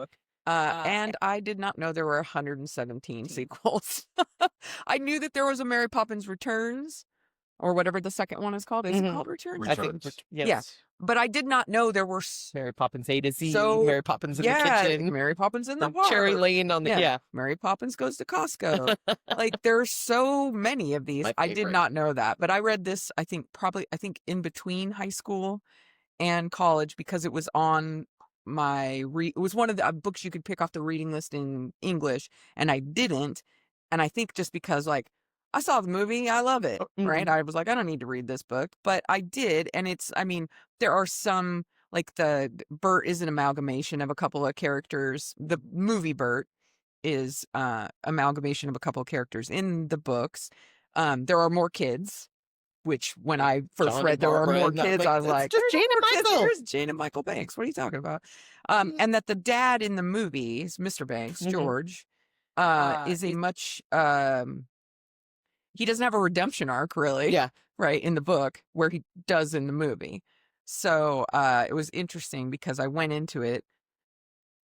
And I did not know there were 117 sequels. I knew that there was a Mary Poppins Returns, or whatever the second one is called. Is it called Returns? I think, yes. Yeah. But I did not know there were Mary Poppins A to Z, so, Mary Poppins in the kitchen, Mary Poppins in the bar, Cherry Lane on the Mary Poppins goes to Costco. Like there's so many of these. I did not know that, but I read this. I think in between high school and college because it was on it was one of the books you could pick off the reading list in English, and I didn't. And I think just because like I saw the movie, I love it, right? I was like, I don't need to read this book, but I did. And there are some, like the Bert is an amalgamation of a couple of characters. The movie Bert is amalgamation of a couple of characters in the books. There are more kids, which when I first read there were more kids, I was like, just Jane and Michael. There's Jane and Michael Banks. What are you talking about? And that the dad in the movies, Mr. Banks, George, is a much he doesn't have a redemption arc really. Yeah. Right, in the book where he does in the movie. So it was interesting because I went into it,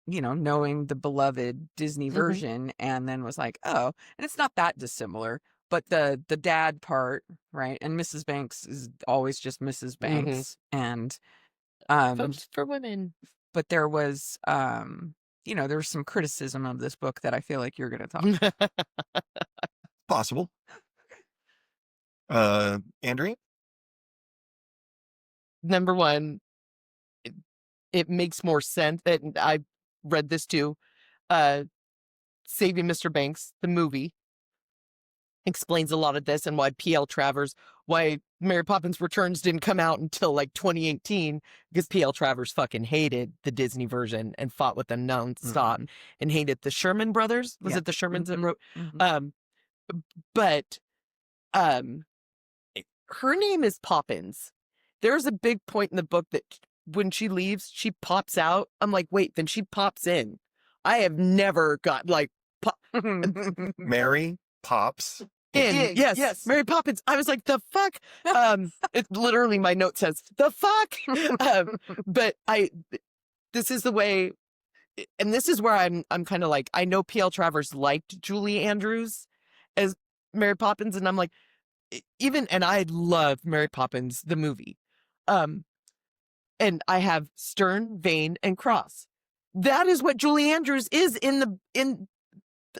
knowing the beloved Disney version, and then was like, oh, and it's not that dissimilar. But the dad part, right? And Mrs. Banks is always just Mrs. Banks. And Votes for women. But there was there was some criticism of this book that I feel like you're gonna talk about. Possible. Andrea? Number one, it makes more sense. And I read this too. Saving Mr. Banks, the movie, explains a lot of this and why P.L. Travers, why Mary Poppins Returns didn't come out until like 2018, because P.L. Travers fucking hated the Disney version and fought with them nonstop and hated the Sherman brothers. Was it the Shermans that wrote? But her name is Poppins. There's a big point in the book that when she leaves, she pops out. I'm like, wait, then she pops in. I have never got like Mary pops in. Yes, Mary Poppins. I was like, the fuck? It literally, my note says, the fuck? But this is the way, and this is where I'm kind of like, I know P.L. Travers liked Julie Andrews Mary Poppins, and I'm like, and I love Mary Poppins, the movie. And I have stern, vain, and cross. That is what Julie Andrews is in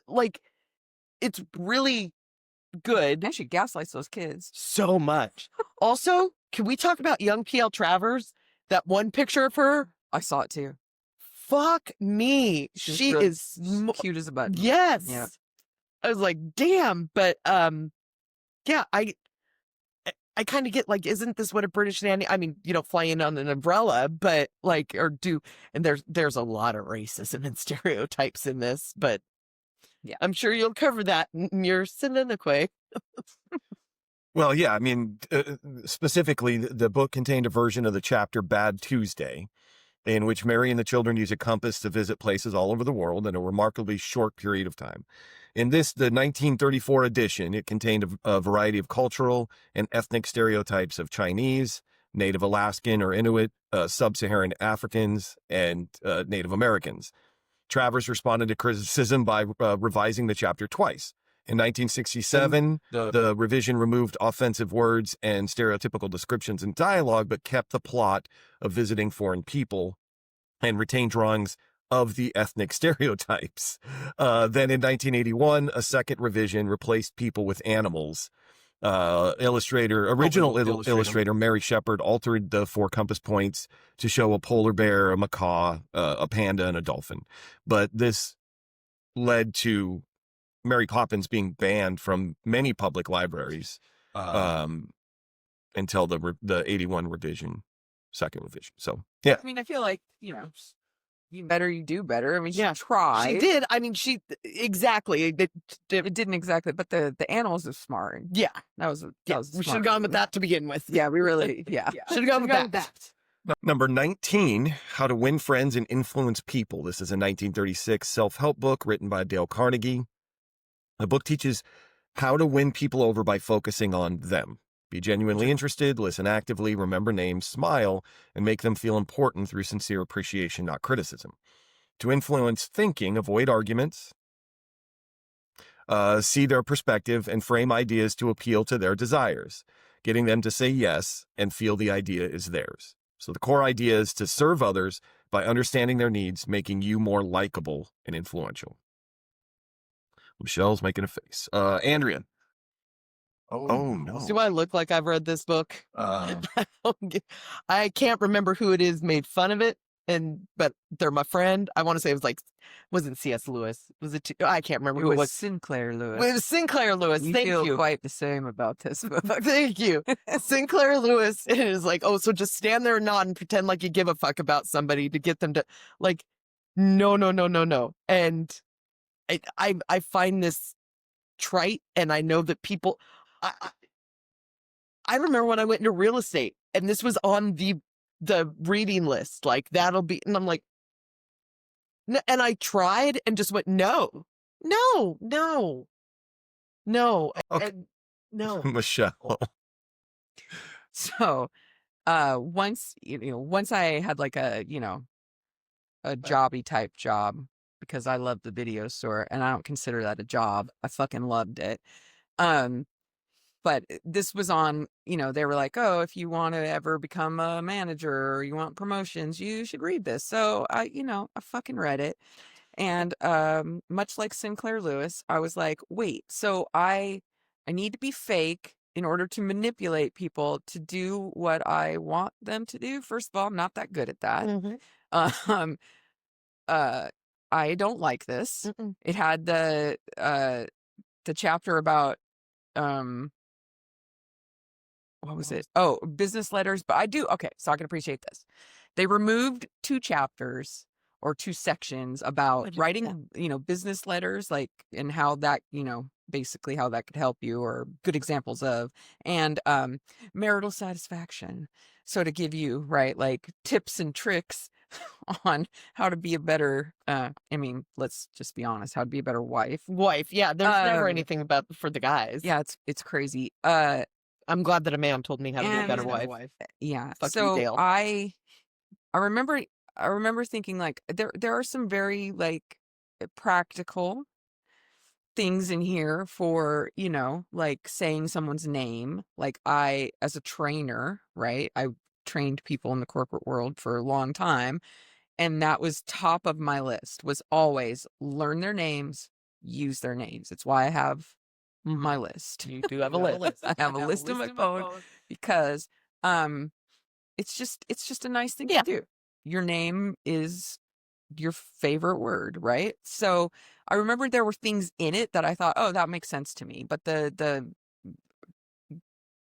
like, it's really good. And she gaslights those kids. So much. Also, can we talk about young P.L. Travers? That one picture of her? I saw it too. Fuck me. She's She really is cute as a button. Yes. Yeah. I was like, damn. But yeah, I kind of get like, isn't this what a British nanny? I mean, you don't fly in on an umbrella, but like, and there's a lot of racism and stereotypes in this, but yeah, I'm sure you'll cover that in your soliloquy. Well, yeah, I mean, specifically, the book contained a version of the chapter Bad Tuesday, in which Mary and the children use a compass to visit places all over the world in a remarkably short period of time. In this, the 1934 edition, it contained a variety of cultural and ethnic stereotypes of Chinese, Native Alaskan or Inuit, Sub-Saharan Africans, and Native Americans. Travers responded to criticism by revising the chapter twice. In 1967, the revision removed offensive words and stereotypical descriptions in dialogue, but kept the plot of visiting foreign people and retained drawings of the ethnic stereotypes. Then in 1981, a second revision replaced people with animals. Original illustrator Mary Shepard altered the 4 compass points to show a polar bear, a macaw, a panda, and a dolphin. But this led to Mary Poppins being banned from many public libraries until the 81 revision, second revision. So, yeah. I mean, I feel like, you do better. I mean, she Yeah, tried. She did. I mean, exactly. It didn't exactly, but the animals are smart. Yeah. That was We should have gone with that to begin with. Yeah, we really, yeah. Should have gone with that. Number 19, How to Win Friends and Influence People. This is a 1936 self-help book written by Dale Carnegie. The book teaches how to win people over by focusing on them. Be genuinely interested, listen actively, remember names, smile, and make them feel important through sincere appreciation, not criticism. To influence thinking, avoid arguments, see their perspective, and frame ideas to appeal to their desires, getting them to say yes and feel the idea is theirs. So the core idea is to serve others by understanding their needs, making you more likable and influential. Michelle's making a face. Andrea. Oh no. Do I look like I've read this book? I can't remember who it is made fun of it, but they're my friend. I want to say it wasn't C.S. Lewis. Was it? I can't remember who it was. Sinclair Lewis. It was Sinclair Lewis. Thank you. Feel quite the same about this book. Thank you. Sinclair Lewis is like, oh, so just stand there and nod and pretend like you give a fuck about somebody to get them to like, no. And I find this trite, and I know that people. I remember when I went into real estate, and this was on the reading list. Like that'll be, and I'm like, and I tried and just went no. Okay. And no. Michelle. So, once I had like a jobby type job, because I love the video store and I don't consider that a job. I fucking loved it. But this was on, they were like, oh, if you want to ever become a manager or you want promotions, you should read this. So I fucking read it. And much like Sinclair Lewis, I was like, wait, so I need to be fake in order to manipulate people to do what I want them to do. First of all, I'm not that good at that. Mm-hmm. I don't like this. Mm-mm. It had the chapter about what was it? Oh, business letters. But I do. Okay, so I can appreciate this. They removed 2 chapters or 2 sections about writing, business letters, like, and how that, basically how that could help you, or good examples of, and marital satisfaction. So to give you, right, like tips and tricks on how to be a better, let's just be honest, how to be a better wife. Yeah, there's never anything about for the guys. Yeah, it's crazy. I'm glad that a man told me how to be a better wife. Yeah. Fuck so you, Dale. I remember thinking like there are some very like practical things in here for, like saying someone's name. Like I, as a trainer, right? I trained people in the corporate world for a long time. And that was top of my list, was always learn their names, use their names. It's why I have my list. You do have a list. I have a list in my phone because it's just a nice thing to do. Your name is your favorite word, right? So I remember there were things in it that I thought, oh, that makes sense to me. But the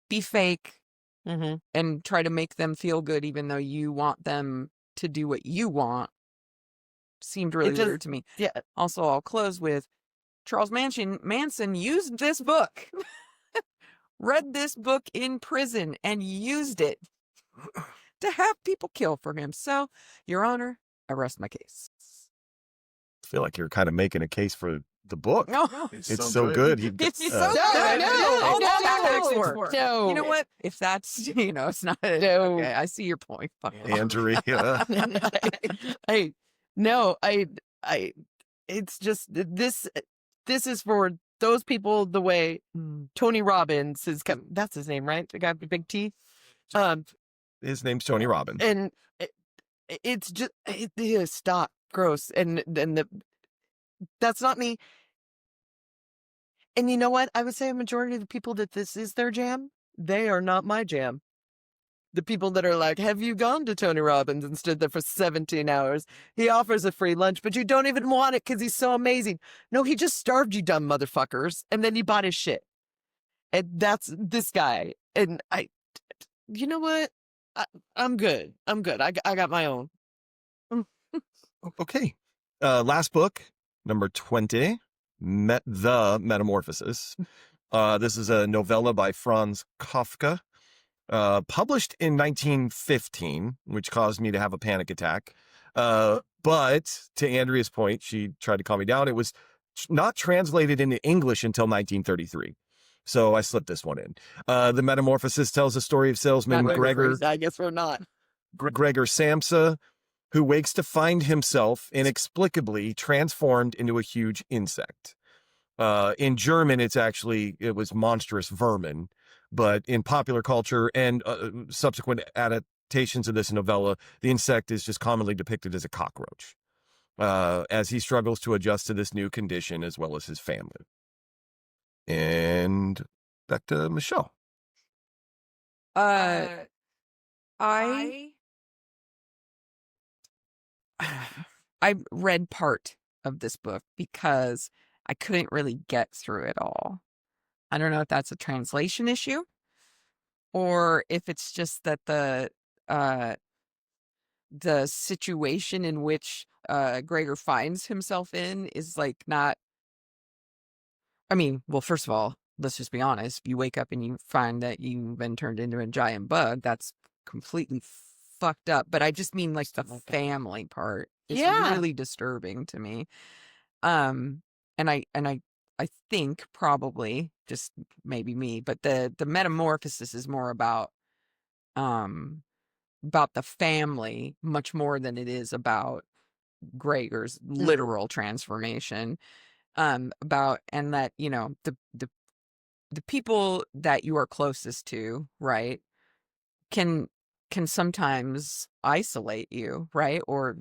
be fake and try to make them feel good even though you want them to do what you want seemed really weird to me. Yeah. Also, I'll close with Charles Manson used this book, read this book in prison, and used it to have people kill for him. So, Your Honor, I rest my case. I feel like you're kind of making a case for the book. No, It's so good. it's so No, good. no, No. no. You know what? If that's, it's not. No. Okay, I see your point. Andrea. It's just this is for those people the way Tony Robbins is, that's his name, right? The guy with the big teeth. His name's Tony Robbins. And it's just, stop, gross. And that's not me. And you know what? I would say a majority of the people that this is their jam, they are not my jam. The people that are like, have you gone to Tony Robbins and stood there for 17 hours? He offers a free lunch, but you don't even want it because he's so amazing. No, he just starved you dumb motherfuckers. And then you bought his shit. And that's this guy. And you know what? I'm good. I got my own. Okay. Last book, number 20, The Metamorphosis. This is a novella by Franz Kafka, published in 1915, which caused me to have a panic attack. But to Andrea's point, she tried to calm me down. It was not translated into English until 1933. So I slipped this one in. The Metamorphosis tells the story of salesman Gregor. I guess we're not. Gregor Samsa, who wakes to find himself inexplicably transformed into a huge insect. In German, it was monstrous vermin, but in popular culture and subsequent adaptations of this novella, the insect is just commonly depicted as a cockroach, as he struggles to adjust to this new condition as well as his family. And back to Michelle. I read part of this book because I couldn't really get through it all. I don't know if that's a translation issue or if it's just that the situation in which Gregor finds himself in is like not. I mean, well, first of all, let's just be honest. You wake up and you find that you've been turned into a giant bug. That's completely fucked up. But I just mean like the family part. It's really disturbing to me. And I think probably just maybe me, but the metamorphosis is more about the family much more than it is about Gregor's literal transformation. About, and that, the people that you are closest to, right, can sometimes isolate you, right, or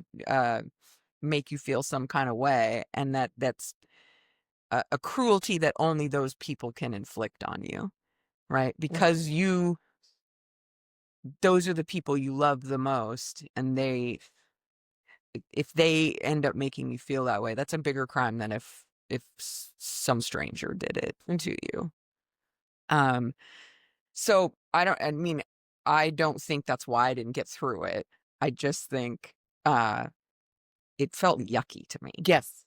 make you feel some kind of way, and that's a cruelty that only those people can inflict on you, right, because those are the people you love the most, and if they end up making you feel that way, that's a bigger crime than if some stranger did it to you. So I don't think that's why I didn't get through it. I just think it felt yucky to me. Yes.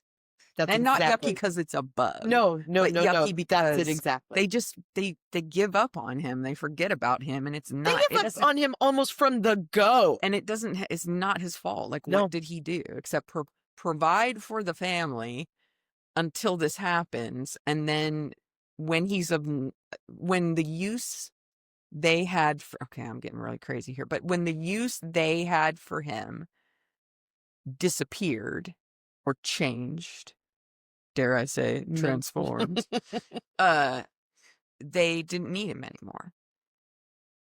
That's and not yucky because it's a bug. No, yucky because that's it exactly. They give up on him. They forget about him, and it's not. They give up on him almost from the go. And it's not his fault. Like, what did he do except provide for the family until this happens, and then when the use they had for, okay, I'm getting really crazy here, but when the use they had for him disappeared or changed, dare I say, transformed. They didn't need him anymore.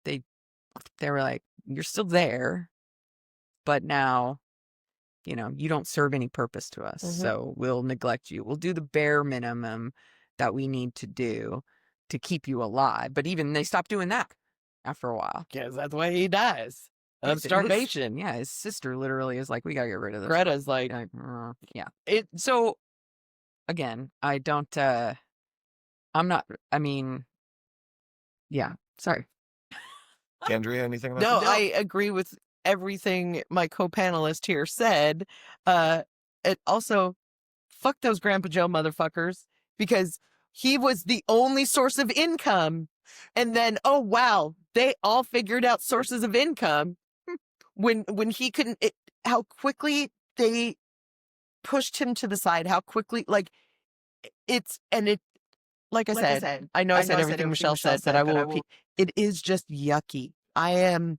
They were like, you're still there, but now, you don't serve any purpose to us. So we'll neglect you. We'll do the bare minimum that we need to do to keep you alive. But even they stopped doing that after a while. Because that's why he dies. Of starvation. Yeah, his sister literally is like, we gotta get rid of this. Greta's like, yeah. So again, I don't I'm not, I mean, yeah, sorry. Andrea, anything about no, that? I agree with everything my co-panelist here said. It also, fuck those Grandpa Joe motherfuckers, because he was the only source of income. And then, oh wow, they all figured out sources of income when he couldn't. How quickly they pushed him to the side. How quickly, like like I said, I know I said everything Michelle said, but I will repeat. It is just yucky. I am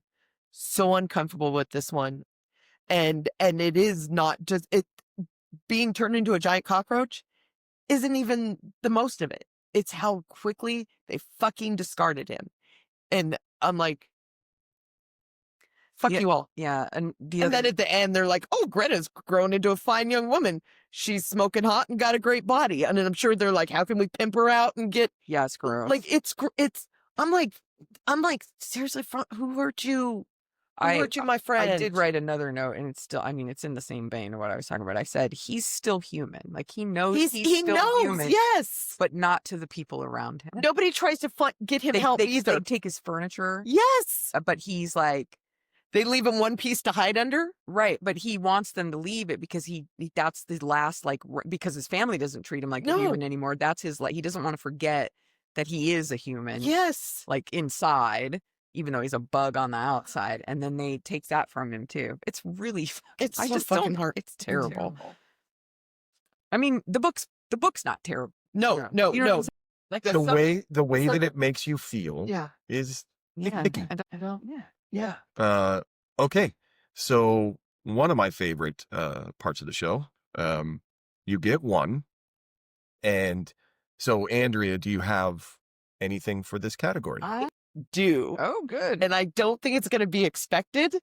so uncomfortable with this one, and it is not just it being turned into a giant cockroach. Isn't even the most of it. It's how quickly they fucking discarded him. And I'm like, fuck you all. Yeah. And then at the end, they're like, oh, Greta's grown into a fine young woman. She's smoking hot and got a great body. And then I'm sure they're like, how can we pimp her out and get. Yeah, it's gross. Like, I'm like, seriously, who hurt you? Who hurt you, my friend? I did write another note, and it's still, I mean, it's in the same vein of what I was talking about. I said, he's still human. Like, he knows he's still human. Yes. But not to the people around him. Nobody tries to get him help either. They take his furniture. Yes. But he's like. They leave him one piece to hide under? Right. But he wants them to leave it because that's the last, like, because his family doesn't treat him like a human anymore. That's his, like, he doesn't want to forget that he is a human. Yes. Like, inside. Even though he's a bug on the outside, and then they take that from him too. It's really, it's fucking hard. It's terrible. I mean, the book's not terrible. No. Like the way that it makes you feel, is icky. I don't. Yeah. Okay, so one of my favorite parts of the show, you get one, and so Andrea, do you have anything for this category? I do. Oh, good. And I don't think it's going to be expected.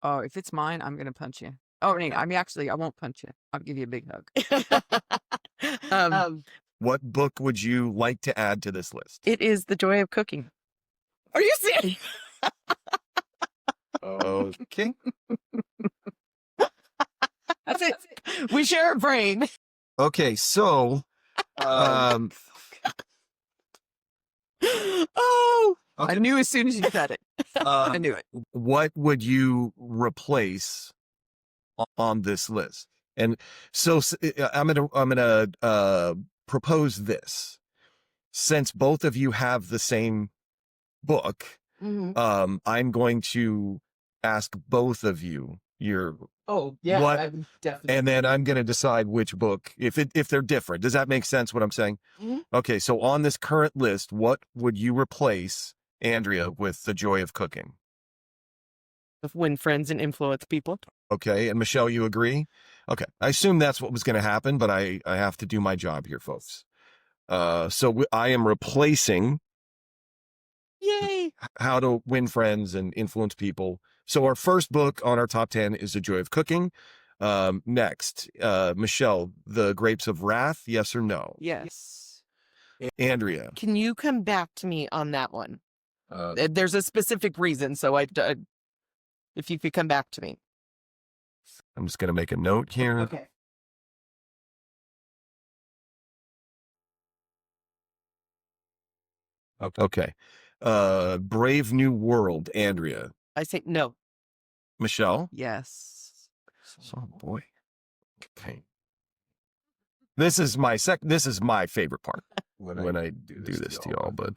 Oh, if it's mine, I'm going to punch you. Oh, I mean, actually, I won't punch you. I'll give you a big hug. What book would you like to add to this list? It is The Joy of Cooking. Are you serious? Okay. That's it. We share a brain. Okay, so I knew as soon as you said it. I knew it. What would you replace on this list? And so I'm gonna propose this. Since both of you have the same book, I'm going to ask both of you your definitely. and then I'm going to decide which book if they're different. Does that make sense what I'm saying? Okay, so on this current list, what would you replace, Andrea, with The Joy of Cooking? Win friends and influence people. Okay, and Michelle, you agree? Okay, I assume that's what was going to happen, but I have to do my job here, folks. So I am replacing Yay! How to Win Friends and Influence People. So our first book on our top 10 is The Joy of Cooking. Next, Michelle, The Grapes of Wrath, yes or no? Yes. Andrea. Can you come back to me on that one? There's a specific reason, so if you could come back to me. I'm just going to make a note here. Okay. Okay. Brave New World, Andrea. I say no. Michelle? Yes. Oh boy. Okay. This is my favorite part when I do this to y'all, but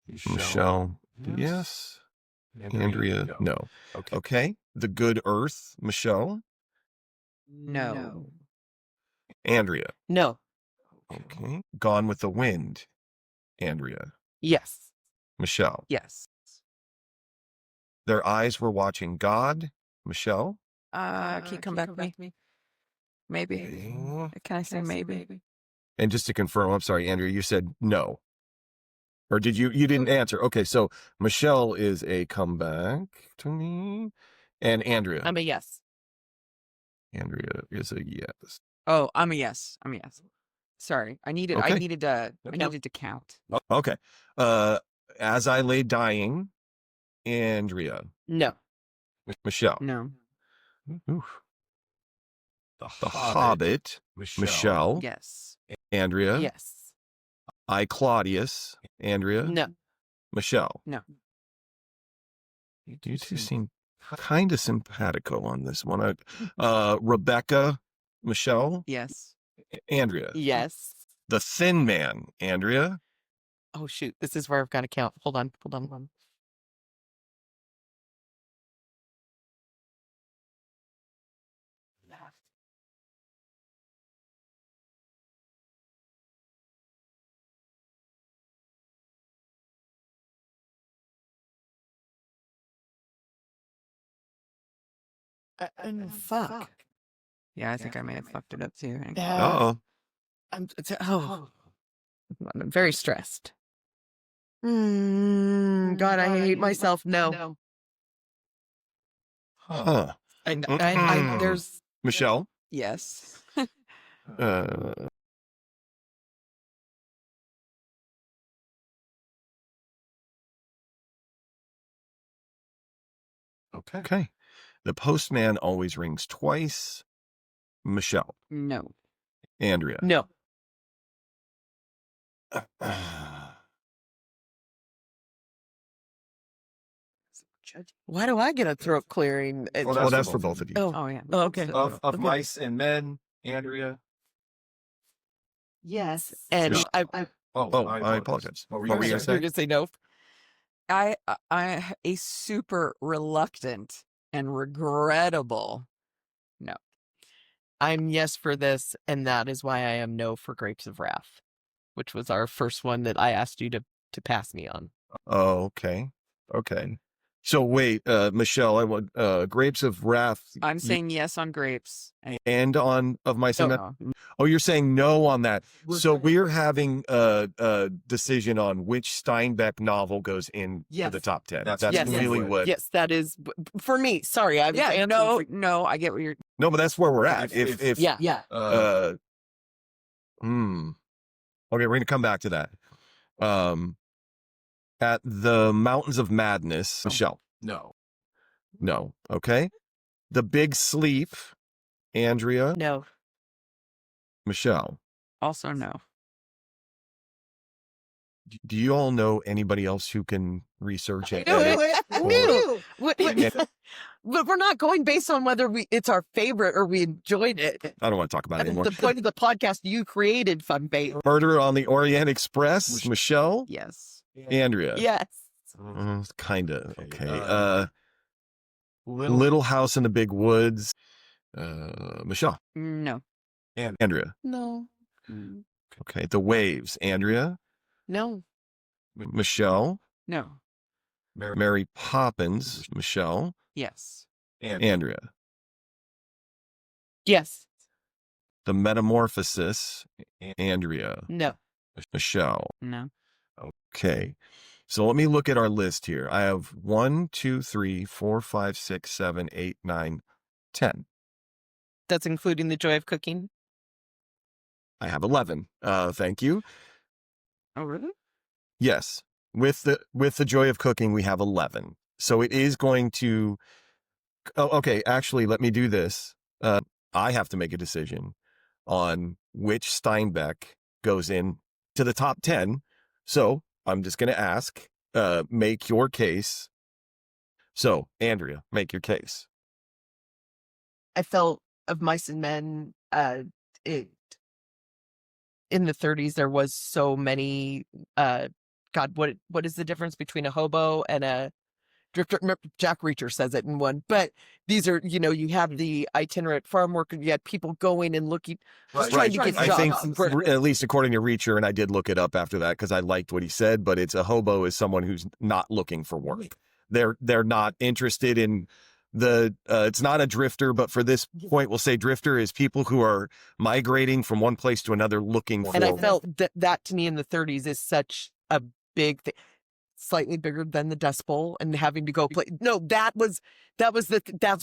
Michelle, yes. Andrea, no. Okay. The Good Earth, Michelle. No. Andrea. No. Okay. Gone with the Wind, Andrea. Yes. Michelle. Yes. Their Eyes Were Watching God, Michelle. Can you come back to me? Maybe. Can I say maybe? And just to confirm, I'm sorry, Andrea, you said no. Or did you didn't answer. Okay, so Michelle is a comeback to me. And Andrea. I'm a yes. Andrea is a yes. Oh, I'm a yes. Sorry. I needed Okay. to count. Okay. As I lay dying, Andrea. No. Michelle. No. Oof. The Hobbit. Michelle. Yes. Andrea. Yes. I, Claudius. Andrea. No. Michelle. No. You two seem kind of simpatico on this one. Rebecca. Michelle. Yes. Andrea. Yes. The Thin Man. Andrea. Oh, shoot. This is where I've got to count. Hold on. Fuck. Yeah, I think I may have fucked it up too. Uh-oh. I'm very stressed. God, I hate myself. No. Huh. There's Michelle. Yes. Okay. The Postman Always Rings Twice. Michelle. No. Andrea. no. Why do I get a throat clearing? Well, that's for both of you. Oh yeah. Oh, okay. Of Mice and Men, Andrea. Yes. And I I apologize. What were What were you you gonna saying? say? you're gonna say no. I a super reluctant and regrettable. No. I'm yes for this, and that is why I am no for Grapes of Wrath, which was our first one that I asked you to pass me on. Oh, okay. So wait, Michelle, I want Grapes of Wrath. I'm saying yes on grapes. And on Of Mice and Men. No. Oh, you're saying no on that. So we're having a decision on which Steinbeck novel goes in to the top 10. That's Yes. really what. Yes, that is for me. Sorry, I was Yeah. answering No. I get what you're. No, but that's where we're at. If yeah. Okay, we're gonna come back to that. At the Mountains of Madness, Michelle. No. No. Okay. The Big Sleep, Andrea. No. Michelle. Also no. Do you all know anybody else who can research it? No. But we're not going based on whether it's our favorite or we enjoyed it. I don't want to talk about it anymore. The point of the podcast you created, Fun Bait. Murder on the Orient Express, Michelle. Yes. Andrea. Yes. Kind of. Okay. Little House in the Big Woods. Michelle. No. Andrea. No. Okay. The Waves. Andrea. No. Michelle. No. Mary Poppins. Michelle. Yes. Andrea. Yes. The Metamorphosis. Andrea. No. Michelle. No. Okay. So let me look at our list here. I have 1, 2, 3, 4, 5, 6, 7, 8, 9, 10. That's including the joy of cooking. I have 11. Thank you. Oh really? Yes. With the joy of cooking, we have 11. So it is going to. Oh, okay. Actually, let me do this. I have to make a decision on which Steinbeck goes in to the top 10. So I'm just going to ask, make your case. So, Andrea, make your case. I felt Of Mice and Men, in the 30s, there was so many, God, what is the difference between a hobo and a drifter? Jack Reacher says it in one, but these are, you have the itinerant farm worker, you had people going and looking, just trying to get I jobs. think, at least according to Reacher, and I did look it up after that because I liked what he said, but it's a hobo is someone who's not looking for work. They're not interested in it's not a drifter, but for this point, we'll say drifter is people who are migrating from one place to another looking for. And I felt that to me in the 30s is such a big thing, slightly bigger than the Dust Bowl and having to go play. No, that's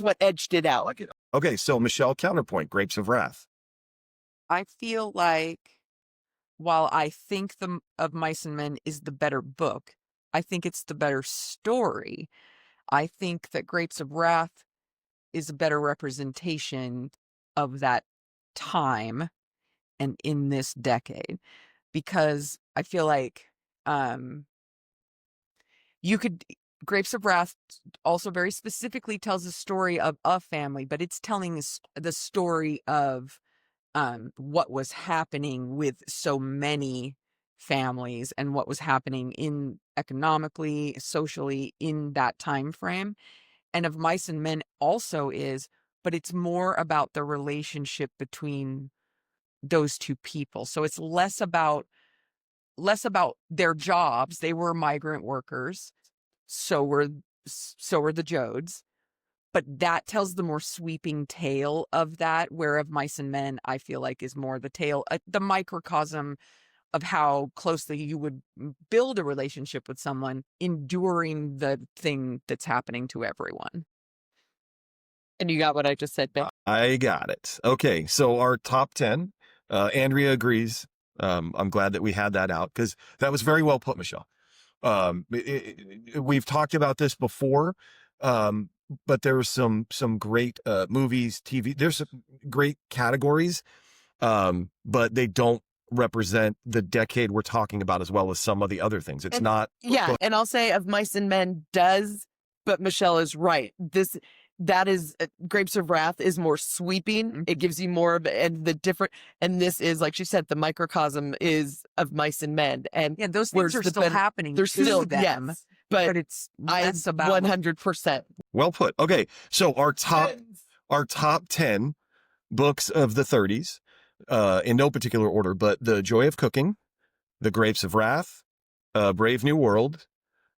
what edged it out. Okay, so Michelle, counterpoint, Grapes of Wrath. I feel like while I think of Mice and Men is the better book, I think it's the better story. I think that Grapes of Wrath is a better representation of that time and in this decade, because I feel like Grapes of Wrath also very specifically tells the story of a family, but it's telling the story of what was happening with so many families and what was happening in economically, socially in that time frame. And of Mice and Men also is, but it's more about the relationship between those two people. So it's less about their jobs. They were migrant workers. So were the Jodes. But that tells the more sweeping tale of that, where of Mice and Men, I feel like is more the tale, the microcosm of how closely you would build a relationship with someone enduring the thing that's happening to everyone. And you got what I just said, Ben? I got it. Okay, so our top 10, Andrea agrees. I'm glad that we had that out because that was very well put, Michelle. We've talked about this before, but there were some great movies, TV. There's some great categories, but they don't represent the decade we're talking about as well as some of the other things. It's not. Yeah, and I'll say of Mice and Men does, but Michelle is right. That is Grapes of Wrath is more sweeping. Mm-hmm. It gives you more of and the different. And this is, like she said, the microcosm is of Mice and Men. And yeah, those things are still happening. They're still them, yes, but it's less about 100%. Well put. Okay, so our top 10 books of the 30s, in no particular order, but The Joy of Cooking, The Grapes of Wrath, Brave New World,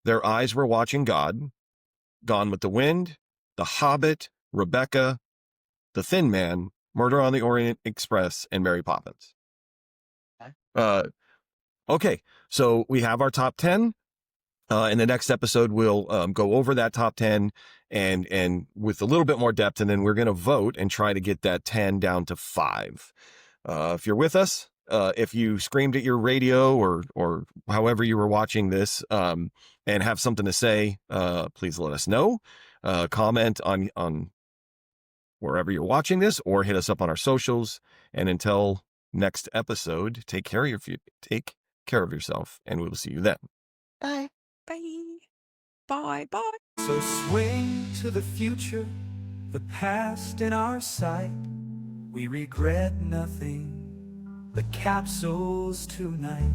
Their Eyes Were Watching God, Gone with the Wind, The Hobbit, Rebecca, The Thin Man, Murder on the Orient Express, and Mary Poppins. Okay, so we have our top 10. In the next episode, we'll go over that top 10 and with a little bit more depth, and then we're going to vote and try to get that 10 down to 5. If you're with us, if you screamed at your radio or however you were watching this and have something to say, please let us know. Comment on wherever you're watching this or hit us up on our socials. And until next episode, take care of yourself, and we will see you then. Bye. Bye. Bye. Bye. So swing to the future, the past in our sight. We regret nothing, the capsules tonight.